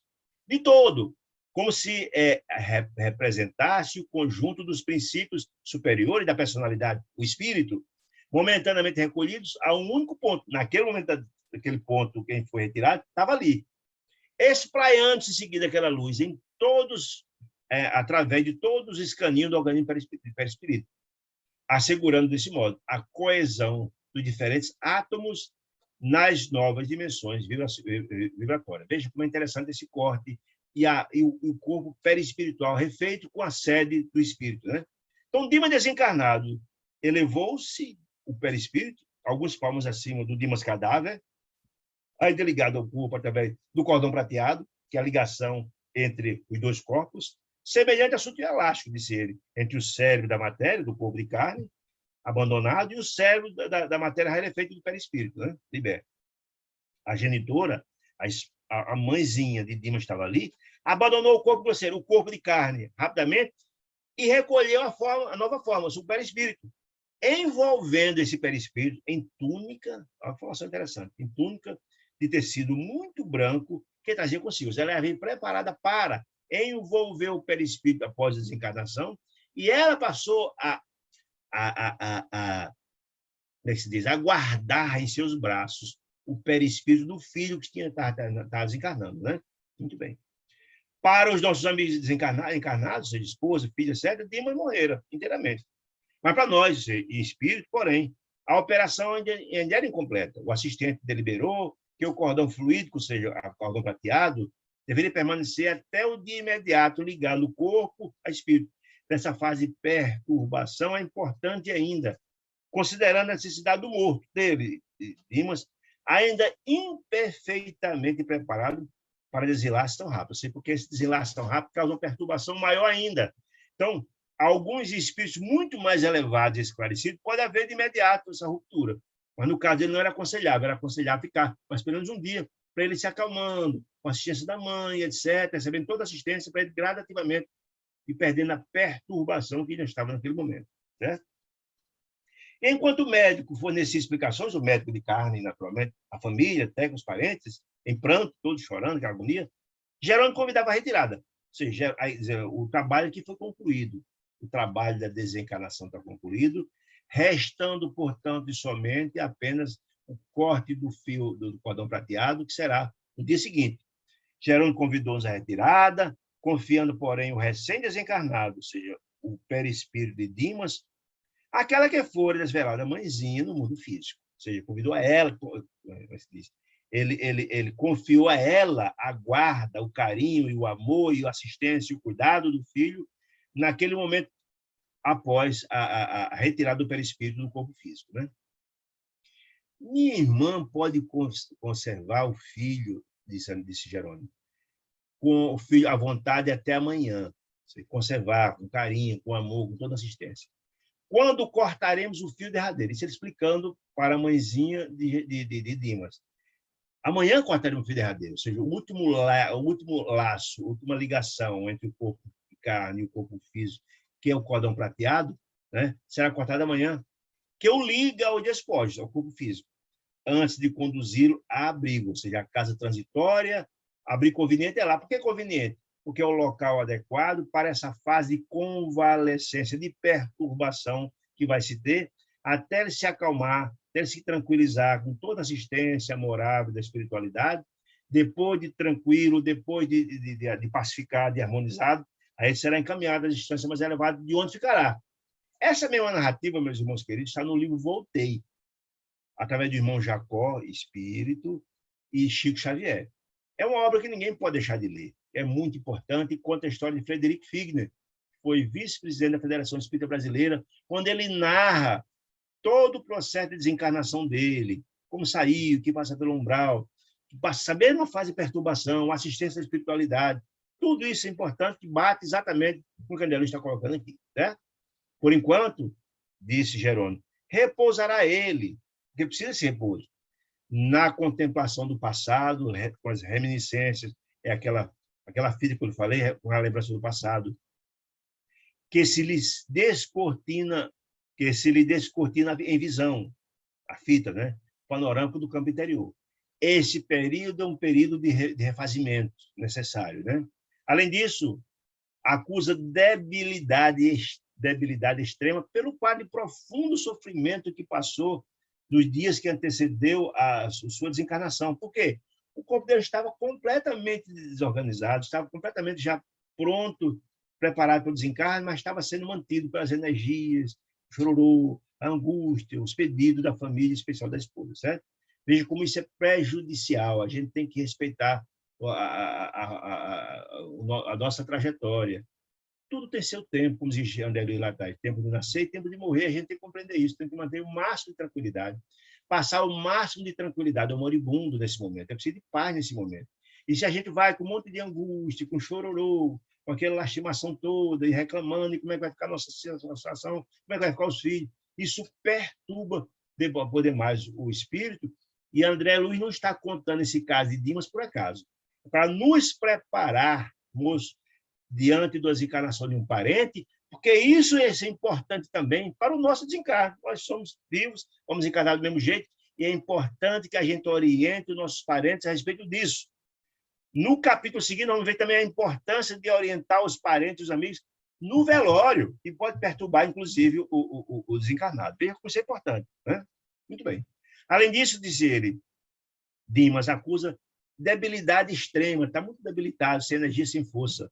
de todo, como se representasse o conjunto dos princípios superiores da personalidade, o espírito, momentaneamente recolhidos a um único ponto. Naquele momento, daquele ponto que foi retirado, estava ali. Espraiando-se em seguida aquela luz em todos, através de todos os caninhos do organismo perispírito, assegurando, desse modo, a coesão dos diferentes átomos nas novas dimensões vibratórias. Veja como é interessante esse corte e o corpo perispiritual refeito com a sede do espírito, né? Então, Dimas desencarnado elevou-se o perispírito, alguns palmos acima do Dimas cadáver, ainda ligado ao corpo através do cordão prateado, que é a ligação entre os dois corpos, semelhante a sutil elástico, disse ele, entre o cérebro da matéria, do corpo de carne, abandonado, e o cérebro da matéria rarefeita do perispírito, né? Liberto. A genitora, a mãezinha de Dimas estava ali, abandonou o corpo grosseiro, o corpo de carne, rapidamente, e recolheu a nova forma, o perispírito, envolvendo esse perispírito em túnica, uma informação interessante, em túnica de tecido muito branco que trazia consigo. Ela veio preparada para envolver o perispírito após a desencarnação, e ela passou como é que se diz, a guardar em seus braços o perispírito do filho que estava desencarnando, né? Muito bem. Para os nossos amigos encarnados, seja esposa, filha, etc., Dimas morreram inteiramente. Mas para nós, em espírito, porém, a operação ainda era incompleta. O assistente deliberou que o cordão fluídico, ou seja, o cordão prateado, deveria permanecer até o dia imediato ligado o corpo a espírito. Nessa fase de perturbação é importante ainda, considerando a necessidade do morto dele, Dimas, ainda imperfeitamente preparado para desenlace tão rápido. Sei porque esse desenlace tão rápido causa uma perturbação maior ainda. Então, alguns espíritos muito mais elevados e esclarecidos pode haver de imediato essa ruptura. Mas, no caso dele, não era aconselhável ficar mais pelo menos um dia, para ele se acalmando, com a assistência da mãe, etc., recebendo toda a assistência para ele gradativamente e perdendo a perturbação que ele estava naquele momento. Certo? Enquanto o médico fornecia explicações, o médico de carne, naturalmente, a família, até com os parentes, em pranto, todos chorando, que agonia, Jerônimo convidava a retirada. Ou seja, o trabalho que foi concluído, o trabalho da desencarnação está concluído, restando, portanto, somente apenas o corte do fio do cordão prateado, que será no dia seguinte. Jerônimo convidou-nos à retirada, confiando, porém, o recém-desencarnado, ou seja, o perispírito de Dimas, aquela que fora desvelada mãezinha no mundo físico. Ou seja, convidou a ela, ele confiou a ela a guarda, o carinho, e o amor, e a assistência, e o cuidado do filho, naquele momento, após a retirada do perispírito do corpo físico. Né? Minha irmã pode conservar o filho, disse Jerônimo, com o filho à vontade até amanhã. Conservar com carinho, com amor, com toda assistência. Quando cortaremos o fio derradeiro? Isso ele explicando para a mãezinha de Dimas. Amanhã cortaremos o fio derradeiro, ou seja, o último laço, a última ligação entre o corpo de carne e o corpo físico, que é o cordão prateado, né, será cortado amanhã, que o liga ao despojo, ao corpo físico, antes de conduzi-lo a abrigo, ou seja, a casa transitória. Abrigo conveniente é lá. Por que conveniente? Porque é o local adequado para essa fase de convalescência, de perturbação que vai se ter, até ele se acalmar, até ele se tranquilizar com toda a assistência moral da espiritualidade. Depois de tranquilo, depois de pacificado, de harmonizado, aí será encaminhado à distância mais elevada, de onde ficará. Essa mesma narrativa, meus irmãos queridos, está no livro Voltei, através do irmão Jacó, Espírito, e Chico Xavier. É uma obra que ninguém pode deixar de ler. É muito importante e conta a história de Frederico Figner, que foi vice-presidente da Federação Espírita Brasileira, quando ele narra todo o processo de desencarnação dele, como saiu, que passa pelo umbral, que passa saber uma fase de perturbação, assistência à espiritualidade. Tudo isso é importante, que bate exatamente com o que André está colocando aqui. Né? Por enquanto, disse Jerônimo, repousará ele, porque precisa se repouso, na contemplação do passado, com as reminiscências, é aquela fita que eu falei, com a lembrança do passado, que se lhe descortina em visão, a fita, né? Panorâmico do campo interior. Esse período é um período de refazimento necessário. Né? Além disso, acusa debilidade extrema pelo quadro de profundo sofrimento que passou nos dias que antecedeu a sua desencarnação. Por quê? O corpo dele estava completamente desorganizado, estava completamente já pronto, preparado para o desencarne, mas estava sendo mantido pelas energias, o chororô, a angústia, os pedidos da família, em especial da esposa, certo? Veja como isso é prejudicial. A gente tem que respeitar a nossa trajetória. Tudo tem seu tempo, como dizia André Luiz lá atrás, tempo de nascer e tempo de morrer. A gente tem que compreender isso, tem que manter o máximo de tranquilidade, passar o máximo de tranquilidade ao moribundo nesse momento. É preciso de paz nesse momento. E se a gente vai com um monte de angústia, com chororô, com aquela lastimação toda, e reclamando, e como é que vai ficar a nossa situação, como é que vai ficar os filhos, isso perturba poder mais o espírito. E André Luiz não está contando esse caso de Dimas por acaso. Para nos prepararmos diante da desencarnação de um parente, porque isso é importante também para o nosso desencarne. Nós somos vivos, vamos encarnar do mesmo jeito, e é importante que a gente oriente os nossos parentes a respeito disso. No capítulo seguinte, vamos ver também a importância de orientar os parentes, os amigos, no velório, que pode perturbar, inclusive, o desencarnado. Veja como isso é importante. Né? Muito bem. Além disso, diz ele, Dimas acusa debilidade extrema, está muito debilitado, sem energia, sem força,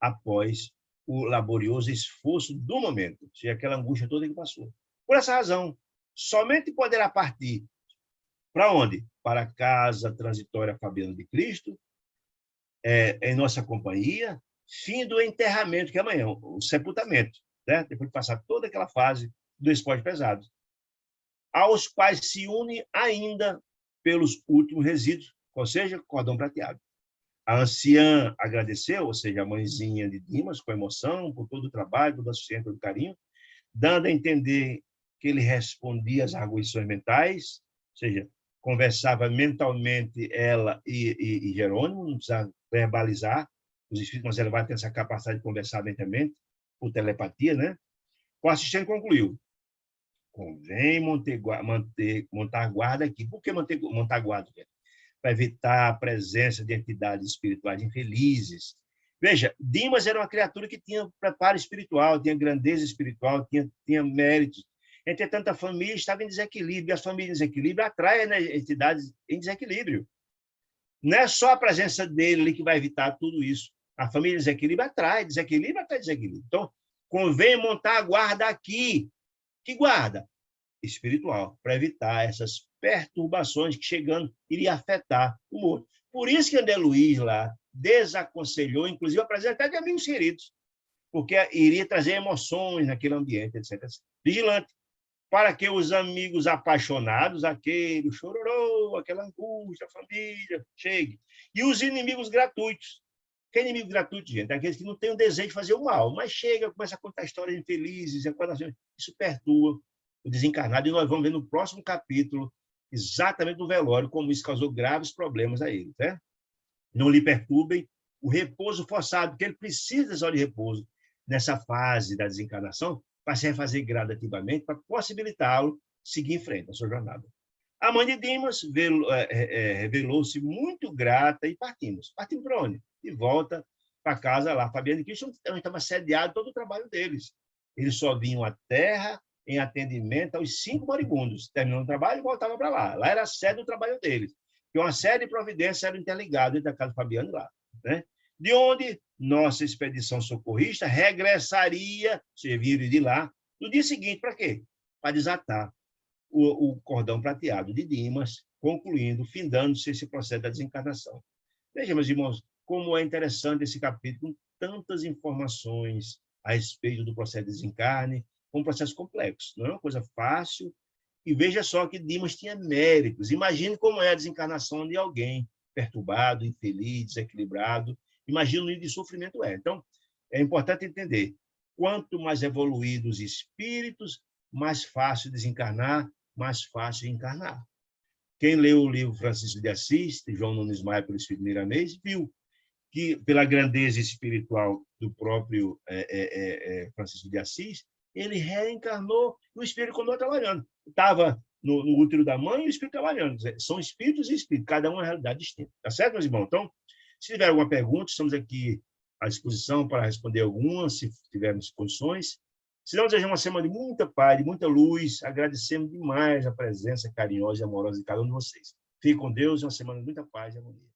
após o laborioso esforço do momento, ou seja, aquela angústia toda que passou. Por essa razão, somente poderá partir para onde? Para a casa transitória Fabiana de Cristo, em nossa companhia, fim do enterramento, que é amanhã, o sepultamento, né? Depois de passar toda aquela fase do esporte pesado, aos quais se une ainda pelos últimos resíduos, ou seja, cordão prateado. A anciã agradeceu, ou seja, a mãezinha de Dimas, com emoção, por todo o trabalho, toda a assistência, todo o carinho, dando a entender que ele respondia às arguições mentais, ou seja, conversava mentalmente ela e Jerônimo, não precisava verbalizar, os espíritos mais elevados têm essa capacidade de conversar mentalmente, por telepatia, né? O assistente concluiu: convém montar guarda aqui. Por que montar guarda? Para evitar a presença de entidades espirituais infelizes. Veja, Dimas era uma criatura que tinha preparo espiritual, tinha grandeza espiritual, tinha méritos. Entretanto, a família estava em desequilíbrio, e as famílias em desequilíbrio atraem, né, entidades em desequilíbrio. Não é só a presença dele ali que vai evitar tudo isso. A família em desequilíbrio atrai desequilíbrio. Então, convém montar a guarda aqui. Que guarda? Espiritual, para evitar essas perturbações que, chegando, iria afetar o morto. Por isso que André Luiz lá desaconselhou, inclusive, a presença até de amigos queridos, porque iria trazer emoções naquele ambiente, etc. Vigilante, para que os amigos apaixonados, aquele chororô, aquela angústia, a família, chegue. E os inimigos gratuitos. Que é inimigo gratuito, gente? Aqueles que não têm o desejo de fazer o mal, mas chega, começa a contar histórias infelizes, isso perturba o desencarnado, e nós vamos ver no próximo capítulo, exatamente no velório, como isso causou graves problemas a ele. Né? Não lhe perturbem o repouso forçado, porque ele precisa das horas de repouso nessa fase da desencarnação, para se refazer gradativamente, para possibilitá-lo seguir em frente a sua jornada. A mãe de Dimas revelou-se muito grata e partimos. Partimos para onde? De volta para casa lá. Fabiana e Cristo estava sediado todo o trabalho deles. Eles só vinham à terra em atendimento aos 5 moribundos. Terminando o trabalho, voltava para lá. Lá era a sede do trabalho deles. E uma série de providências eram interligadas entre a casa do Fabiano e lá. Né? De onde nossa expedição socorrista regressaria, servir de lá, no dia seguinte, para quê? Para desatar o cordão prateado de Dimas, concluindo, findando-se esse processo da desencarnação. Veja, meus irmãos, como é interessante esse capítulo, com tantas informações a respeito do processo de desencarne, um processo complexo, não é uma coisa fácil. E veja só que Dimas tinha méritos. Imagine como é a desencarnação de alguém perturbado, infeliz, desequilibrado. Imagina o nível de sofrimento é. Então, é importante entender, quanto mais evoluídos os espíritos, mais fácil desencarnar, mais fácil encarnar. Quem leu o livro Francisco de Assis, de João Nunes Maia, pelo Espírito Miramês, viu que, pela grandeza espiritual do próprio Francisco de Assis, ele reencarnou e o espírito continuou trabalhando. Estava no útero da mãe e o espírito trabalhando. São espíritos e espíritos, cada um é uma realidade distinta. Tá certo, meus irmãos? Então, se tiver alguma pergunta, estamos aqui à disposição para responder algumas, se tivermos condições. Se não, desejamos uma semana de muita paz, de muita luz. Agradecemos demais a presença carinhosa e amorosa de cada um de vocês. Fique com Deus, uma semana de muita paz e harmonia.